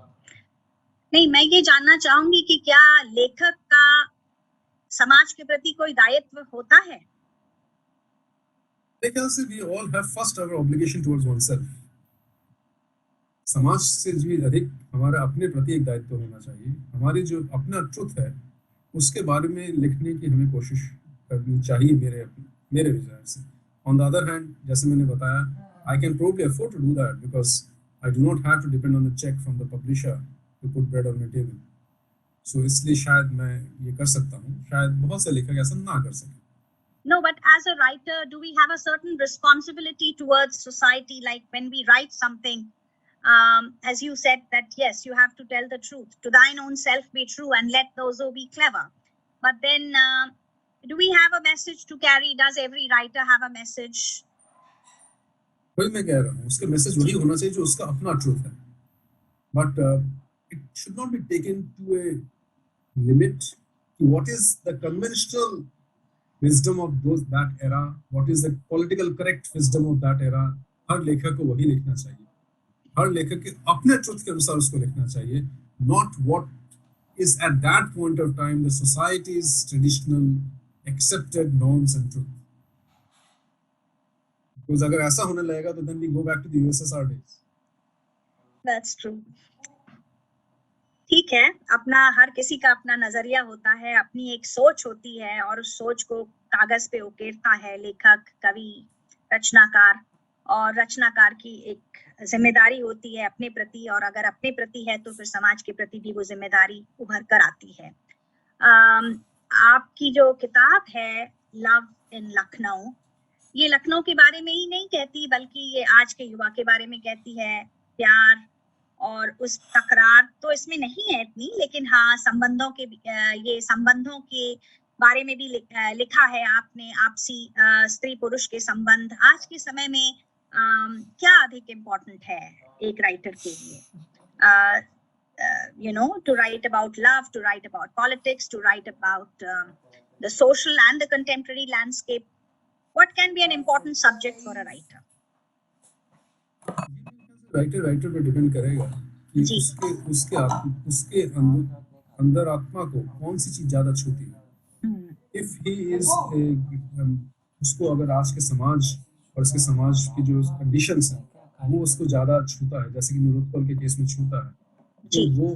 नहीं, मैं ये जानना चाहूंगी कि क्या लेखक का समाज के प्रति कोई दायित्व होता है? मेरे ख्याल से we all have first our obligation towards oneself. समाज से भी अधिक हमारा अपने प्रति एक दायित्व होना चाहिए. हमारी जो अपना ट्रुथ है उसके बारे में लिखने की हमें कोशिश करनी चाहिए मेरे विचार से. On the other hand, जैसे मैंने बताया, I can probably afford to do that because I do not have to depend on the check from the publisher to put bread on my table. So इसलिए शायद मैं ये कर सकता हूँ. शायद बहुत से लेखक ऐसा ना कर सकें. No, but as a writer, do we have a certain responsibility towards society? Like when we write something, as you said that yes, you have to tell the truth. To thine own self be true and let those who be clever. But then, do we have a message to carry? Does every writer have a message? वही मैं कह रहा हूँ. उसका message वही होना चाहिए जो उसका अपना ट्रूथ है. But it should not be taken to a limit. What is the conventional wisdom of that era? What is the political correct wisdom of that era? हर लेखक को वही लिखना चाहिए. हर लेखक के अपने ट्रुथ के अनुसार उसको लिखना चाहिए. Not what is at that point of time the society's traditional accepted norms and truth. Because अगर ऐसा होने लगेगा तो then we go back to the USSR days. That's true. ठीक है, अपना हर किसी का अपना नजरिया होता है, अपनी एक सोच होती है और उस सोच को कागज पे उकेरता है लेखक, कवि, रचनाकार. और रचनाकार की एक जिम्मेदारी होती है अपने प्रति, और अगर अपने प्रति है तो फिर समाज के प्रति भी वो जिम्मेदारी उभर कर आती है. आपकी जो किताब है लव इन लखनऊ, ये लखनऊ के बारे में ही नहीं कहती बल्कि ये आज के युवा के बारे में कहती है. प्यार और उस तकरार तो इसमें नहीं है इतनी, लेकिन हाँ संबंधों के ये संबंधों के बारे में भी लिखा है आपने. आपसी स्त्री पुरुष के संबंध आज के समय में क्या अधिक इम्पोर्टेंट है एक राइटर के लिए? You know, to write about love, to write about politics, to write about the social and the contemporary landscape. What can be an important subject for a writer? Writer पे depend करेगा कि उसके अंदर आत्मा को कौन सी चीज ज्यादा छूती है. इफ ही इज उसको अगर आज के समाज और उसके समाज की जो कंडीशंस हैं वो उसको ज्यादा छूता है, जैसे कि निरुत्पल के केस में छूता है, तो वो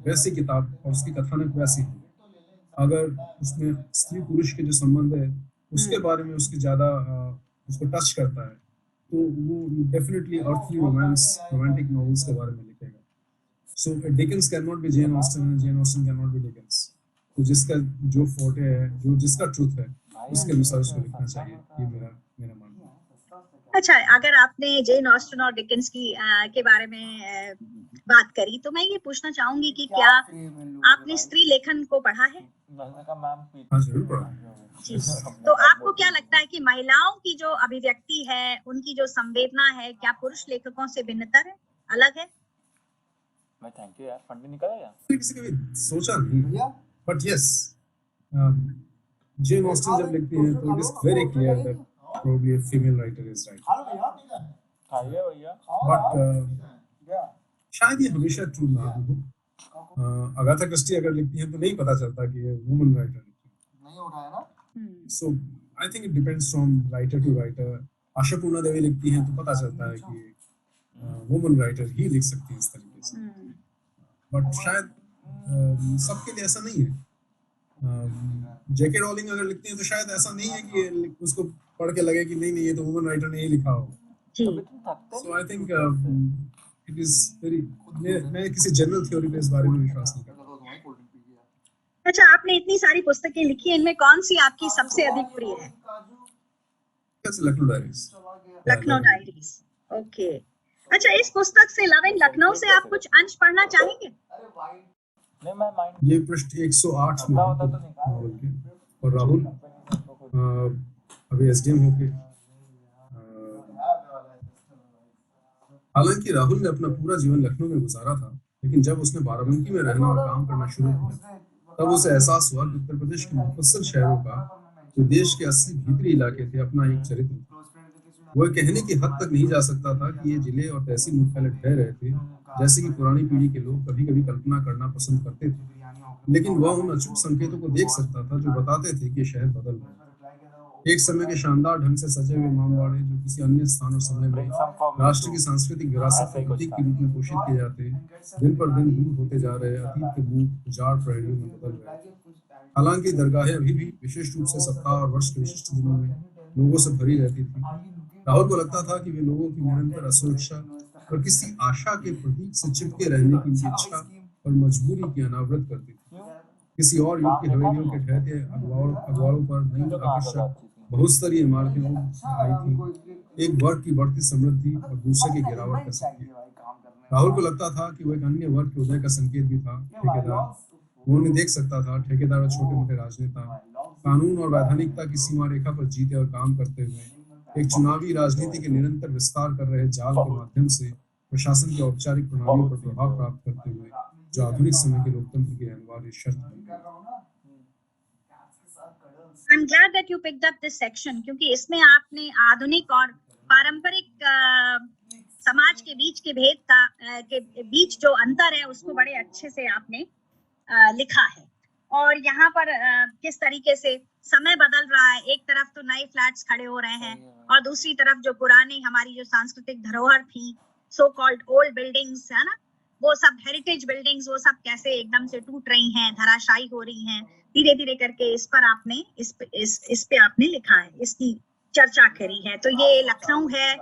वैसी किताब और उसकी कथानक वैसी है. अगर उसमें स्त्री पुरुष के जो संबंध है उसके बारे में उसकी ज्यादा उसको टच करता है तो वो डेफिनेटली अर्थली रोमांटिक नॉवेल्स के बारे में लिखेगा. So Dickens can not be Jane Austen and Jane Austen can not be Dickens. तो जिसका जो फोर्टे है, जो जिसका ट्रूथ है उसके अनुसार उसको लिखना चाहिए. ये मेरा मानना है. अच्छा, अगर आपने जेन ऑस्टन और डिकेंस की के बारे में बात करी तो मैं ये पूछना चाहूंगी कि क्या आपने स्त्री लेखन को पढ़ा है? हाँ, जरूर पढ़ा. तो आपको क्या लगता है कि महिलाओं की जो अभिव्यक्ति है, उनकी जो संवेदना है, क्या पुरुष लेखकों से भिन्नतर है, अलग है? मैं थैंक यू यार, फंड निकल आया. किसी कभी सोचा नहीं, बट यस, जेन ऑस्टन जब लिखती है तो it is very clear that probably a female writer is right. But शायद ये हमेशा ट्रू ना हो. अगाथा क्रिस्टी अगर लिखती है तो नहीं पता चलता कि ये वुमन राइटर नहीं उठाया ना. So I think it depends from writer to writer. आशा पूर्णा देवी लिखती हैं तो पता चलता है कि वुमन राइटर ही लिख सकती है इस तरीके से. बट शायद सबके लिए ऐसा नहीं है. जेके रोलिंग अगर लिखती हैं तो शायद ऐसा नहीं है कि उसको पढ़ के लगे कि नहीं ये तो वुमन राइटर ने ही लिखा हो. So I think it is very, मैं किसी जनरल थ्योरी पे इस बारे में विश्वास नहीं करता. अच्छा, आपने इतनी सारी पुस्तकें लिखी, इनमें कौन सी आपकी सबसे अधिक प्रिय है? Lucknow diaries. Lucknow diaries, okay. अच्छा, इस पुस्तक से लव इन लखनऊ से आप कुछ अंश पढ़ना चाहेंगे? ये पृष्ठ 108 में नॉवल के. और राहुल अभी एसडीएम होके, हालांकि राहुल ने अपना पूरा जीवन लखनऊ में गुजारा था, लेकिन जब उसने बाराबंकी में रहना और काम करना शुरू किया तब उसे एहसास हुआ कि उत्तर प्रदेश के मुफस्सल शहरों का जो देश के असली भीतरी इलाके थे अपना एक चरित्र था. वो ये कहने की हद तक नहीं जा सकता था कि ये जिले और तहसील मुख्यालय ठहर रहे थे, जैसे कि पुरानी पीढ़ी के लोग कभी कभी कल्पना करना पसंद करते थे। लेकिन वह उन अचूक संकेतों को देख सकता था जो बताते थे कि ये शहर बदल रहा है। एक समय के शानदार ढंग से सजे हुए इमामबाड़े जो किसी अन्य स्थान और समय में राष्ट्र की सांस्कृतिक विरासत के प्रतीक के रूप में घोषित किए जाते, दिन पर दिन दूर होते जा रहे अतीत के मुंह उजाड़ प्रहरियों में बदल रहे। हालांकि दरगाहें अभी भी विशेष रूप से सप्ताह और वर्ष के विशिष्ट दिनों में लोगों से भरी रहती थी। राहुल को लगता था कि वे लोगों की निरंतर असुरक्षा और किसी आशा के प्रतीक से चिपके रहने की उनकी इच्छा और मजबूरी की अनावृत करती थी। किसी और युग की हवेलियों के ठहरते अगवाड़ों पर नई आकर्षक बहुस्तरीय इमारतें आई थी, एक वर्ग की बढ़ती समृद्धि और दूसरे की गिरावट का संकेत। राहुल को लगता था कि वो एक अन्य वर्ग के उदय का संकेत भी था, ठेकेदार। वो उन्हें देख सकता था, ठेकेदार और छोटे मोटे राजनेता कानून और वैधानिकता की सीमा रेखा पर जीते और काम करते हुए एक चुनावी राजनीति के निरंतर विस्तार कर रहे जाल के माध्यम से प्रशासन की औपचारिक प्रणालियों पर प्रभाव प्राप्त करते हुए, जो आधुनिक समय के लोकतंत्र की अनिवार्य शर्त बन गई। I'm glad that you picked up this section क्योंकि इसमें आपने आधुनिक और पारंपरिक समाज के बीच के भेद के बीच जो अंतर है उसको बड़े अच्छे से आपने लिखा है। और यहाँ पर किस तरीके से समय बदल रहा है, एक तरफ तो नए फ्लैट्स खड़े हो रहे हैं और दूसरी तरफ जो पुरानी हमारी जो सांस्कृतिक धरोहर थी, सो कॉल्ड ओल्ड बिल्डिंग्स, है ना, वो सब हेरिटेज बिल्डिंग्स, वो सब कैसे एकदम से टूट रही हैं, धराशायी हो रही हैं धीरे धीरे करके। इस पर आपने इस पे आपने लिखा है, इसकी चर्चा करी है। तो ये लखनऊ है,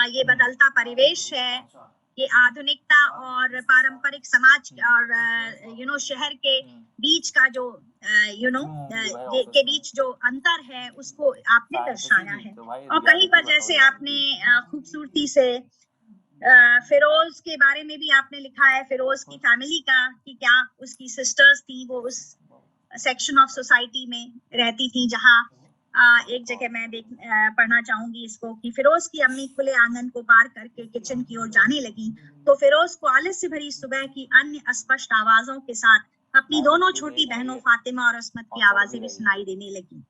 ये बदलता परिवेश है, ये आधुनिकता और पारंपरिक समाज और शहर के बीच का जो के बीच जो अंतर है उसको आपने दर्शाया है। और कहीं पर जैसे आपने खूबसूरती से फिरोज के बारे में भी आपने लिखा है, फिरोज की फैमिली का, कि क्या उसकी सिस्टर्स थी, वो उस सेक्शन ऑफ सोसाइटी में रहती थी जहाँ एक जगह मैं पढ़ना चाहूंगी इसको कि फिरोज की अम्मी खुले आंगन को पार करके किचन की ओर जाने लगी तो फिरोज को आलस्य भरी सुबह की अन्य अस्पष्ट आवाजों के साथ अपनी दोनों छोटी बहनों फातिमा और अस्मत की आवाजें भी सुनाई देने लगी।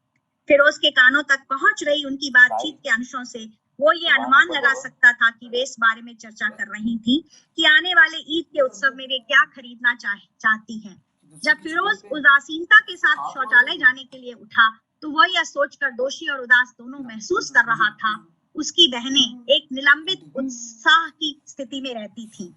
फिरोज के कानों तक पहुंच रही उनकी बातचीत के अंशों से वो ये अनुमान लगा सकता था कि वे इस बारे में चर्चा कर रही थी कि आने वाले ईद के उत्सव में वे क्या खरीदना चाहती हैं। जब फिरोज उदासीनता के साथ शौचालय जाने के लिए उठा तो वह यह सोचकर दोषी और उदास दोनों महसूस कर रहा था उसकी बहनें एक निलंबित उत्साह की स्थिति में रहती थीं,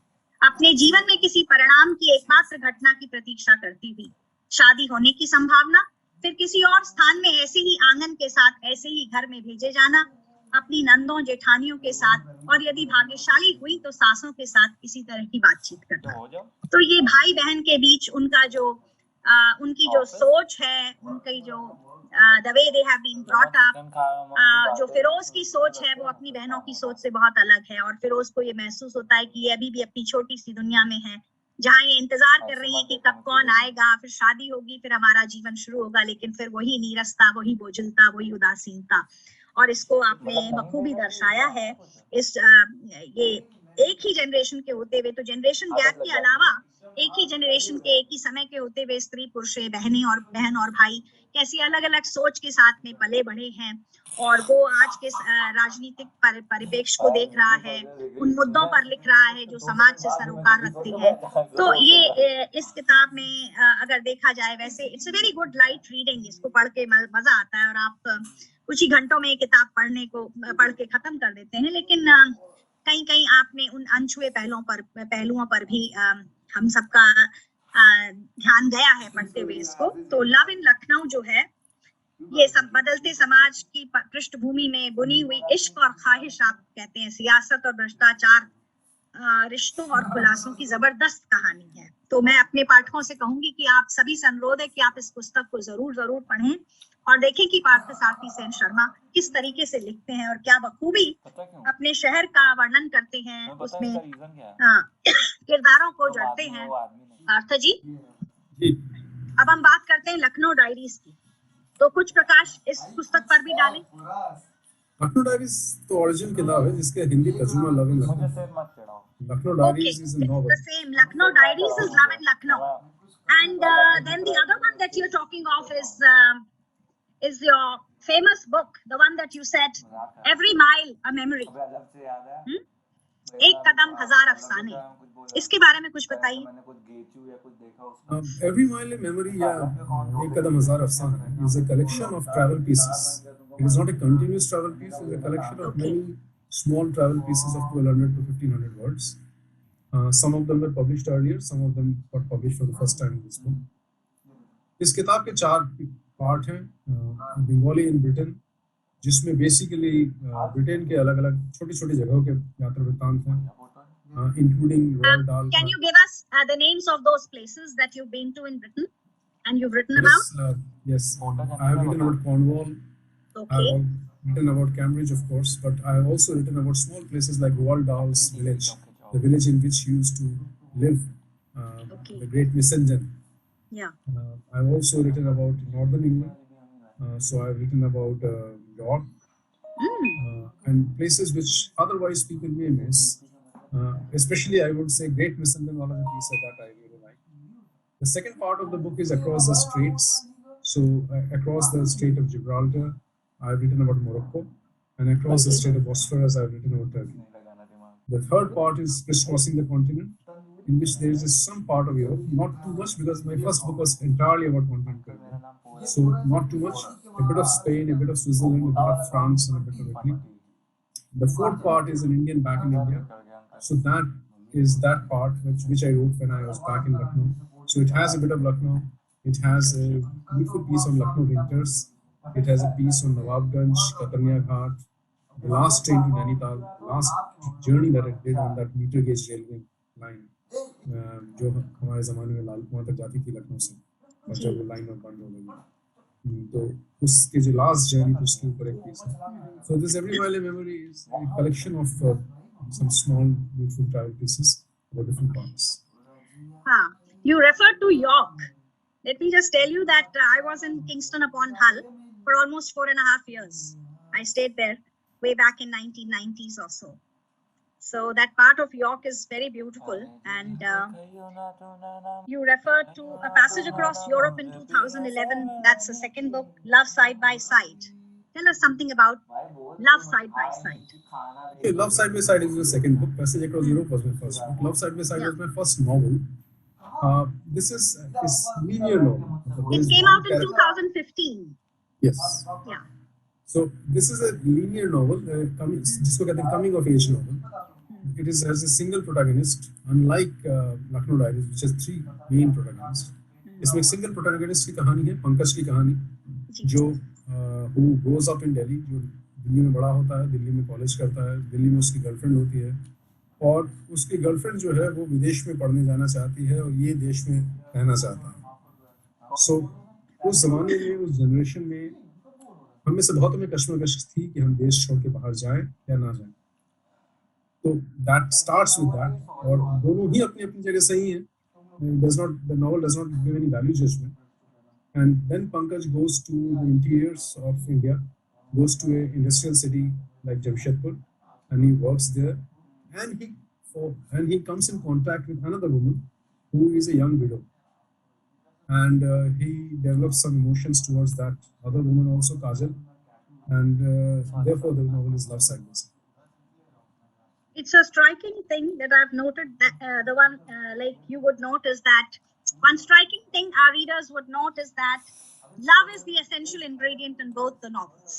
अपने जीवन में किसी परिणाम की एकमात्र घटना की प्रतीक्षा करती हुई, शादी होने की संभावना, फिर किसी और स्थान में ऐसे ही आंगन के साथ ऐसे ही घर में भेजे जाना, अपनी नंदों जेठानियों के साथ, और यदि भाग्यशाली हुई तो सासों के साथ किसी तरह की बातचीत करना। तो ये भाई बहन के बीच उनका जो उनकी जो सोच है, उनकी जो the way they have been brought up, जो फिरोज की सोच है वो अपनी बहनों की सोच से बहुत अलग है। और फिरोज को ये महसूस होता है कि ये अभी भी अपनी छोटी सी दुनिया में है जहाँ ये इंतजार कर रही है कि कब कौन आएगा, फिर शादी होगी, फिर हमारा जीवन शुरू होगा, लेकिन फिर वही नीरसता, वही बोझिलता, वही उदासीनता। और इसको आपने बखूबी दर्शाया है। इस ये एक ही जनरेशन के होते हुए, तो जनरेशन गैप के अलावा एक ही जनरेशन के एक ही समय के होते हुए स्त्री पुरुष, बहन और भाई कैसी अलग अलग सोच के साथ में पले बढ़े हैं और वो आज के राजनीतिक परिप्रेक्ष्य को देख रहा है, उन मुद्दों पर लिख रहा है जो समाज से सरोकार रखते हैं। तो ये इस किताब में अगर देखा जाए, वैसे it's a very good light reading, इसको पढ़ के मजा आता है और आप कुछ ही घंटों में ये किताब पढ़ के खत्म कर देते हैं। लेकिन कहीं कहीं आपने उन अनछुए पहलुओं पर भी हम सबका ध्यान गया है पढ़ते हुए इसको। तो लव इन लखनऊ जो है, ये सब बदलते समाज की पृष्ठभूमि में बुनी हुई इश्क और ख्वाहिश, आप कहते हैं सियासत और भ्रष्टाचार, रिश्तों और खुलासों की जबरदस्त कहानी है। तो मैं अपने पाठकों से कहूंगी कि आप सभी से अनुरोध है कि आप इस पुस्तक को जरूर पढ़ें और देखें कि पार्थसारथी सेन शर्मा किस तरीके से लिखते हैं और क्या बखूबी अपने शहर का वर्णन करते हैं, उसमें किरदारों को जड़ते हैं। पार्थ जी, अब हम बात करते हैं लखनऊ डायरीज की, तो कुछ प्रकाश इस पुस्तक पर भी डालें। लखनऊ डायरीज तो ओरिजिनल किताब है जिसके हिंदी तर्जुमा love in Lucknow. Lucknow diaries is a novel. The same, Lucknow Diaries is Love in Lucknow. And then the other one that you're talking of is is your famous book, the one that you said, Every Mile a Memory. एक कदम हजार अफसाने. इसके बारे में कुछ बताइए. Every Mile a Memory या एक कदम हजार अफसाने is a collection of travel pieces. It is not a continuous travel piece. It is a collection of many small travel pieces of 1200 to 1500 words. Some of them were published earlier. Some of them got published for the first time in this book. इस किताब के 4 part हैं. Bengali in Britain, जिसमें basically Britain के अलग-अलग छोटी-छोटी जगहों के यात्रा वृत्तांत हैं, including Roald Dahl. Can you give us the names of those places that you've been to in Britain and you've written about? Yes. I have written about Cornwall. Okay. I have written about Cambridge, of course, but I have also written about small places like Roald Dahl's village, the village in which he used to live, the Great Missenden. Yeah. I've also written about Northern England. So I've written about York and places which otherwise people may miss. Especially, I would say, Great Missenden, one of the pieces that I really like. The second part of the book is across the straits. So across the Strait of Gibraltar, I've written about Morocco, and across the Strait of Bosphorus, I've written about Turkey. The third part is crisscrossing the continent, in which there is some part of Europe, not too much, because my first book was entirely about continent Europe. So not too much, a bit of Spain, a bit of Switzerland, a bit of France, and a bit of Italy. The fourth part is an Indian back in India. So that is that part which I wrote when I was back in Lucknow. So it has a bit of Lucknow. It has a beautiful piece on Lucknow winters. It has a piece on Nawabganj, Katania Ghat, the last train to Nainital, last journey that I did on that meter gauge railway line, जो हमारे ज़माने में लाल कुआं तक जाती थी लखनऊ से, और जब वो लाइन अब बंद हो गई, तो उसके जो लास्ट जर्नी थी उसके ऊपर एक पीस है. So this Every Mile a Memory is a collection of some small beautiful travel pieces about different parts. You referred to York. Let me just tell you that I was in Kingston upon Hull for almost 4.5 years. I stayed there way back in 1990s or so. So that part of York is very beautiful, and you referred to a passage across Europe in 2011. That's the second book, Love Side by Side. Tell us something about Love Side by Side. Okay, Love Side by Side is the second book. Passage Across Europe was my first book. Love Side by Side was my first novel. This is linear novel. It came out in 2015. Yes. Yeah. So this is a linear novel, जिसको कहते हैं coming of age novel. It has a single protagonist, unlike Lucknow Diaries, which has 3 main protagonists. इसमें एक single protagonist की कहानी है, पंकज की कहानी, जो who grows up in Delhi, जो दिल्ली में बड़ा होता है, दिल्ली में कॉलेज करता है, दिल्ली में उसकी गर्लफ्रेंड होती है, और उसकी गर्लफ्रेंड जो है वो विदेश में पढ़ने जाना चाहती है और ये देश में रहना चाहता है. So उस जमाने में, उस जनरेशन में हम में से बहुतों में कश्मकश थी कि हम देश छोड़ के बाहर जाएं या ना जाएं. तो that starts with that, और दोनों ही अपनी अपनी जगह सही हैं. The novel does not give any value judgment. And then Pankaj goes to the interiors of India, goes to an industrial city like Jamshedpur, and he works there, and he comes in contact with another woman who is a young widow, and he develops some emotions towards that other woman also, Kajal, and therefore the novel is Love Side by Side. It's a striking thing that I've noted, that the one like you would notice that one striking thing our readers would note is that love is the essential ingredient in both the novels.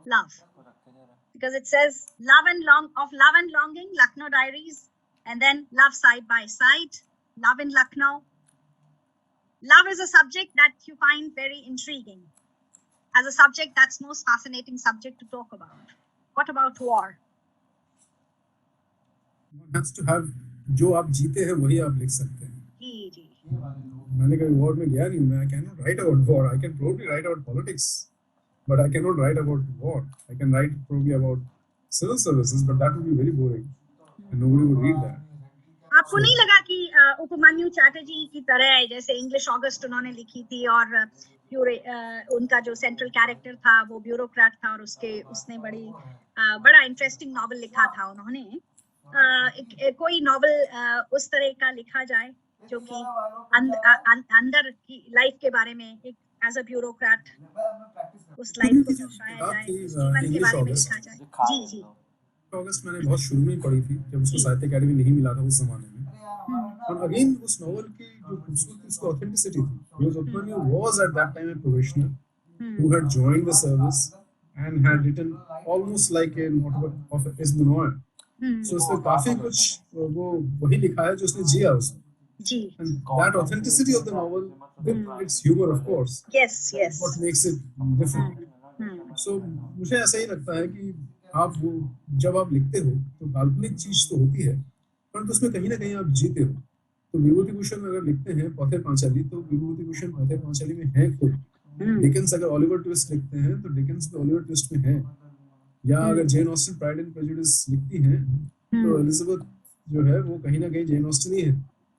Love, because it says love and longing, Lucknow Diaries, and then Love Side by Side, Love in Lucknow. Love is a subject that you find very intriguing, as a subject that's most fascinating subject to talk about. What about war? One has to have, जो आप जीते हैं वही आप लिख सकते हैं. जी. मैंने कभी war में गया नहीं, मैं I cannot write about war. I can probably write about politics, but I cannot write about war. I can write probably about civil services, but that would be very boring, and nobody would read that. आपको नहीं लगा कि उपमन्यु चैटर्जी की तरह जैसे English August उन्होंने लिखी थी, और उनका जो सेंट्रल कैरेक्टर था वो ब्यूरोक्रेट था, और उसने बड़ा इंटरेस्टिंग नॉवल लिखा था उन्होंने. कोई नॉवल उस तरह का लिखा जाए जो कि अंदर की लाइफ के बारे में, एक as a bureaucrat. उस लाइन को दर्शाया बात जाए, थी उस जीवन के इंग्लिश बारे में ऑगस्ट। लिखा जाए। जी जी। ऑगस्ट मैंने बहुत शुरू में पढ़ी थी जब उसको साहित्य अकेडमी नहीं मिला था उस जमाने में। और अगेन उस नॉवल की जो खूबसूरती उसकी ऑथेंटिसिटी थी, because Upmanyu was at that time a professional who had joined the service and had written almost like an autobiography noir. So उसने काफी कुछ वो वही लिखा है जो उसने जिया उसने। जी। And that authenticity of the novel, with its humor of course, yes yes, what makes it different. So मुझे ऐसा ही लगता है कि आप वो जब आप लिखते हो तो काल्पनिक चीज तो होती है, परंतु उसमें कहीं ना कहीं आप जीते हो। तो विभूति भूषण अगर लिखते हैं पौथे पांचाली, तो विभूति भूषण पौथे पांचाली में है खुद। डिकेंस अगर ऑलिवर ट्विस्ट लिखते हैं तो डिकेंस भी ऑलिवर ट्विस्ट में है। या अगर Jane Austen pride and prejudice लिखती हैं तो एलिजाबेथ जो है वो कहीं ना कहीं जेन ऑस्टन ही है।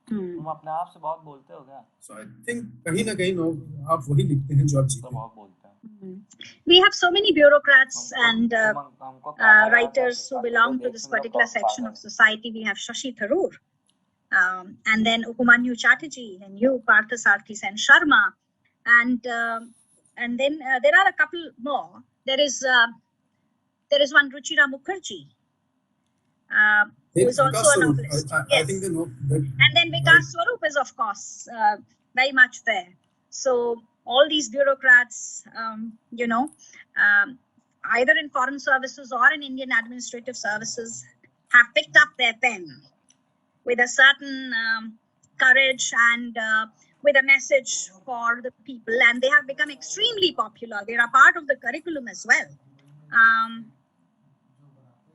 तुम अपने आप से बहुत बोलते हो क्या? So I think कहीं ना कहीं आप वही लिखते हैं जो आप जीते हैं। बहुत बोलते हैं। We have so many bureaucrats and writers who belong to this particular section of society. We have Shashi Tharoor, and then Upamanyu Chatterjee, and you, Parthasarthi Sen Sharma, and then there are a couple more. There is one Ruchira Mukherjee, who is also a novelist. I think they know that. And then Vikas Swarup is, of course, very much there. So all these bureaucrats, either in foreign services or in Indian administrative services, have picked up their pen with a certain courage and with a message for the people, and they have become extremely popular. They are part of the curriculum as well.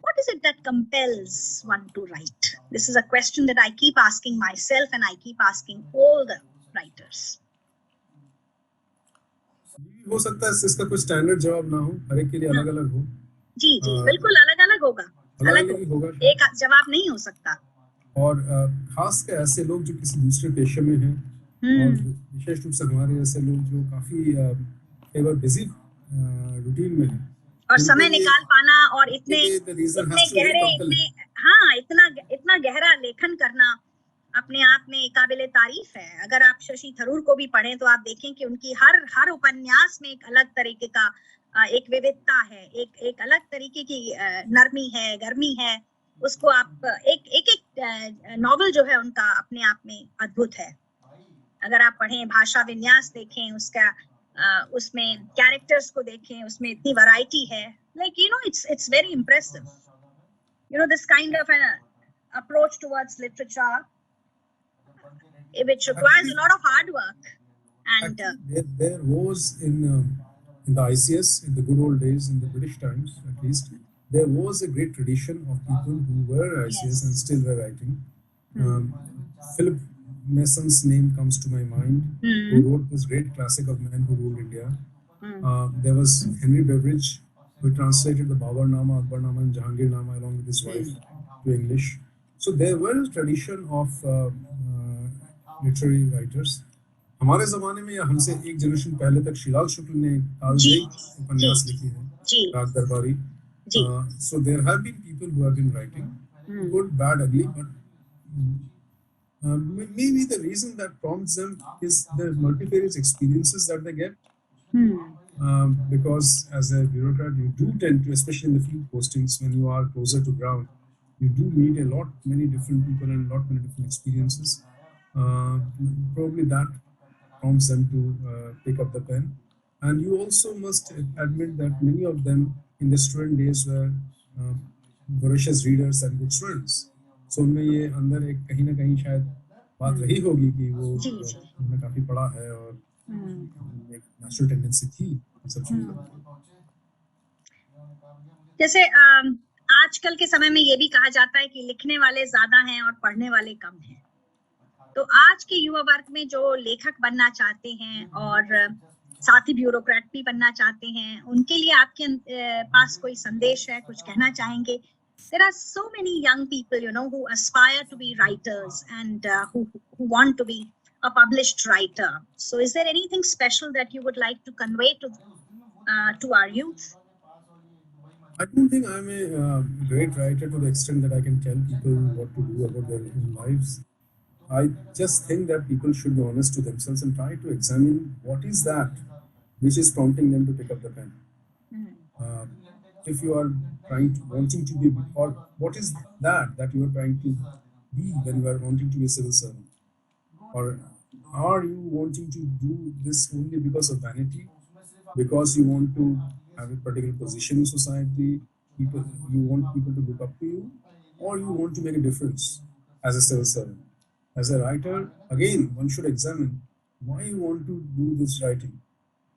What is it that compels one to write? This is a question that I keep asking myself, and I keep asking all the writers. हो सकता है इसका कोई standard जवाब ना हो, हर एक के लिए अलग अलग हो। जी जी, बिल्कुल अलग अलग होगा, अलग होगा, एक जवाब नहीं हो सकता। और खास कर ऐसे लोग जो किसी दूसरे पेशे में हैं, और विशेष रूप से हमारे ऐसे लोग जो काफी कई बार बिजी रूटीन में हैं, और समय निकाल पाना और इतने गहरे, इतना गहरा लेखन करना अपने आप में काबिले तारीफ है। अगर आप शशि थरूर को भी पढ़ें तो आप देखें कि उनकी हर उपन्यास में एक अलग तरीके का एक विविधता है, एक अलग तरीके की नरमी है, गर्मी है। उसको आप एक नॉवल जो है उनका अपने आप में अद्भुत है। अगर आप पढ़ें, भाषा विन्यास देखें उसका, उसमें कैरेक्टर्स को देखें, उसमें इतनी वैरायटी है। Like, it's very impressive. This kind of an approach towards literature, which requires a lot of hard work. And there was in the ICS, in the good old days, in the British times at least, there was a great tradition of people who were ICS and still were writing. Philip Mason's name comes to my mind, who wrote this great classic of Men Who Ruled India. There was Henry Beveridge, who translated the Babarnama, Akbarnama and Jahangirnama along with his wife to English. So there was a tradition of literary writers. हमारे ज़माने में या हमसे एक generation पहले तक शिलाल शुक्ल ने कालजयी उपन्यास लिखी है, राग दरबारी. So there have been people who have been writing, good, bad, ugly, but maybe the reason that prompts them is the multifarious experiences that they get. Because as a bureaucrat, you do tend to, especially in the field postings, when you are closer to ground, you do meet many different people and many different experiences. Probably that prompts them to pick up the pen. And you also must admit that many of them in the student days were voracious readers and good students. So उनमें ये अंदर एक कहीं ना कहीं शायद बात रही होगी कि वो उन्होंने काफी पढ़ा है और एक नेचुरल टेंडेंसी थी सब चीज़ों। जैसे आजकल के समय में ये भी कहा जाता है कि लिखने वाले ज्यादा हैं और पढ़ने वाले कम हैं। तो आज के युवा वर्ग में जो लेखक बनना चाहते हैं और साथ ही ब्यूरोक्रेट भी बनना चाहते हैं, उनके लिए आपके पास कोई संदेश है, कुछ कहना चाहेंगे? There are so many young people, who aspire to be writers and who want to be a published writer. So is there anything special that you would like to convey to our youth? I don't think I'm a great writer to the extent that I can tell people what to do about their own lives. I just think that people should be honest to themselves and try to examine what is that which is prompting them to pick up the pen. If you are wanting to be, or what is that you are trying to be when you are wanting to be a civil servant? Or are you wanting to do this only because of vanity, because you want to have a particular position in society, you want people to look up to you, or you want to make a difference as a civil servant? As a writer, again, one should examine why you want to do this writing.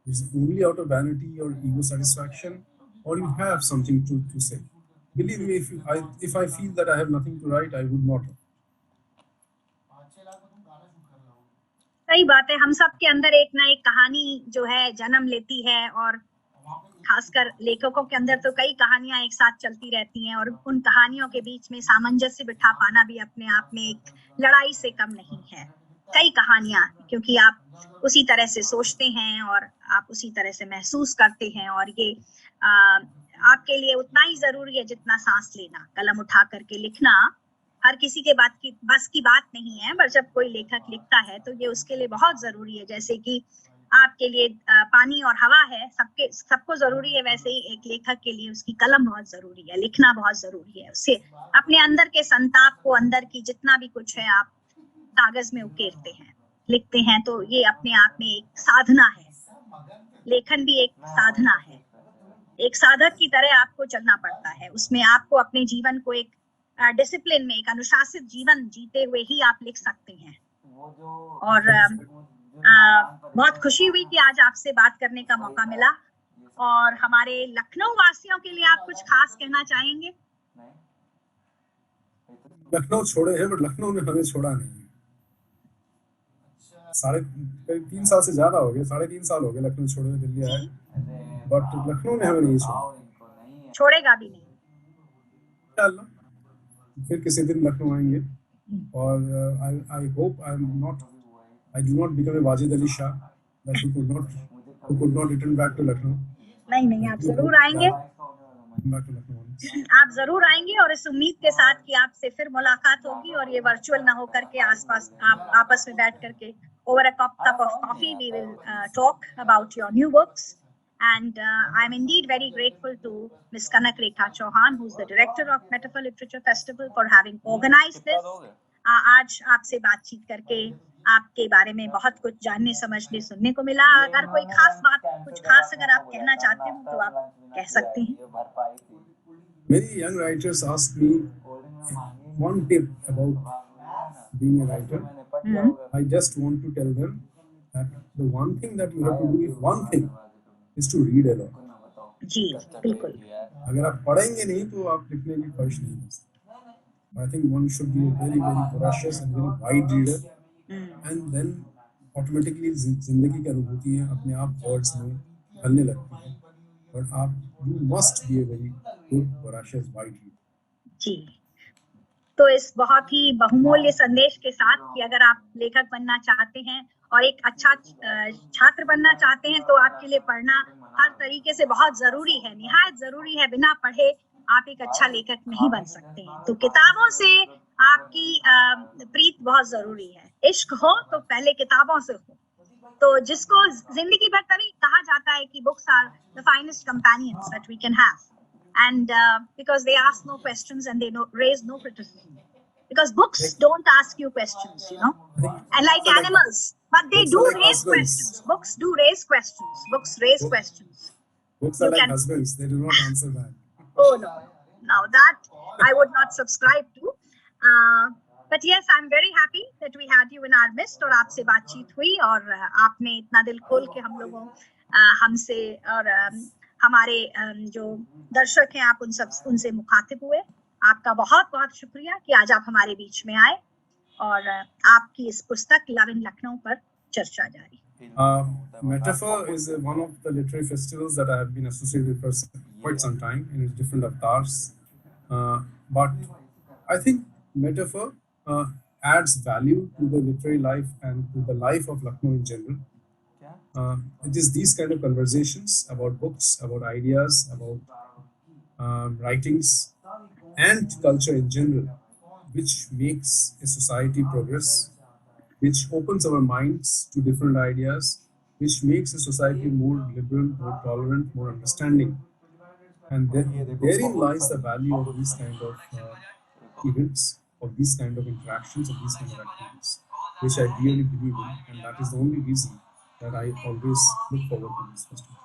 Is it only out of vanity or ego satisfaction, or you have something to say? Believe me, if I feel that I have nothing to write, I would not. सही बात है, हम सब के अंदर एक ना एक कहानी जो है जन्म लेती है, और खासकर लेखकों के अंदर तो कई कहानियां एक साथ चलती रहती हैं, और उन कहानियों के बीच में सामंजस्य बिठा पाना भी अपने आप में एक लड़ाई से कम नहीं है। कई कहानियां, क्योंकि आप उसी तरह से सोचते हैं और आप उसी तरह से महसूस करते हैं, और ये आपके लिए उतना ही जरूरी है जितना सांस लेना। कलम उठा करके लिखना हर किसी के बस की बात नहीं है, पर जब कोई लेखक लिखता है तो ये उसके लिए बहुत जरूरी है। जैसे कि आपके लिए पानी और हवा है, सबको जरूरी है, वैसे ही एक लेखक के लिए उसकी कलम बहुत जरूरी है, लिखना बहुत जरूरी है। उससे अपने अंदर के संताप को, अंदर की जितना भी कुछ है, आप कागज में उकेरते हैं, लिखते हैं, तो ये अपने आप में एक साधना है। लेखन भी एक साधना है, एक साधक की तरह आपको चलना पड़ता है। उसमें आपको अपने जीवन को एक डिसिप्लिन में, एक अनुशासित जीवन जीते हुए ही आप लिख सकते हैं। और बहुत खुशी हुई कि आज आपसे बात करने का मौका मिला। और हमारे लखनऊ वासियों के लिए आप कुछ खास कहना चाहेंगे? लखनऊ छोड़े हैं, बट लखनऊ ने हमें छोड़ा नहीं। 3.5 साल से ज्यादा हो गए, 3.5 साल हो गए लखनऊ छोड़े हुए, दिल्ली आए, बट लखनऊ ने हमें नहीं छोड़ा, छोड़ेगा भी नहीं। इंशाल्लाह फिर किसी दिन लखनऊ आएंगे। और I hope I do not become a Wajid Ali Shah that who could not return back to Lucknow. नहीं, आप जरूर आएंगे, आप जरूर आएंगे, और इस उम्मीद के साथ कि आपसे फिर मुलाकात होगी, और ये वर्चुअल ना हो करके आसपास आप आपस में बैठ करके over a cup of coffee we will talk about your new books. And I'm indeed very grateful to Ms. Kanak Rekha Chauhan, who's the director of Metaphor Literature Festival, for having organized this. आज आपसे बातचीत करके आपके बारे में बहुत कुछ जानने, समझने, सुनने को मिला। अगर कोई खास बात, कुछ खास अगर आप कहना चाहते हो तो आप कह सकते हैं। Many young writers ask me one tip about being a writer. I just want to tell them that the one thing that you have to do is one thing is to read a lot. जी बिल्कुल। अगर आप पढ़ेंगे नहीं तो आप लिखने की ख्वाहिश नहीं कर सकते। I think one should be a very voracious and very wide reader, and then automatically जिंदगी की अनुभूतियाँ अपने आप वर्ड्स में ढलने लगती हैं। But you must be a very good voracious wide reader. जी, तो इस बहुत ही बहुमूल्य संदेश के साथ कि अगर आप लेखक बनना चाहते हैं और एक अच्छा छात्र बनना चाहते हैं तो आपके लिए पढ़ना हर तरीके से बहुत जरूरी है, निहायत जरूरी है। बिना पढ़े आप एक अच्छा लेखक नहीं बन सकते हैं। तो किताबों से आपकी प्रीत बहुत जरूरी है। इश्क हो तो पहले किताबों से हो। तो जिसको जिंदगी भर तभी कहा जाता है कि books are the finest companions that we can have, and because they ask no questions and they raise no criticism, because books don't ask you questions, you know, and like animals, but they do raise questions. Books do raise questions. Books raise questions. Books are like husbands, they do not answer that. Oh no, now that I would not subscribe to. But yes, I'm very happy that we had you in our midst, और आपसे बातचीत हुई, और आपने इतना दिल खोल के हम लोगों हमसे और हमारे जो दर्शक हैं आप उनसे मुखातिब हुए। आपका बहुत बहुत शुक्रिया कि आज आप हमारे बीच में आए और आपकी इस पुस्तक लव इन लखनऊ पर चर्चा जारी। Metaphor is one of the literary festivals that I have been associated with for quite some time in different avatars. But I think Metaphor adds value to the literary life and to the life of Lucknow in general. It is these kind of conversations about books, about ideas, about writings and culture in general, which makes a society progress, which opens our minds to different ideas, which makes a society more liberal, more tolerant, more understanding. And therein lies the value of these kind of events, of these kind of interactions, of these kind of activities, which I really believe in, and that is the only reason that I always look forward to this festival.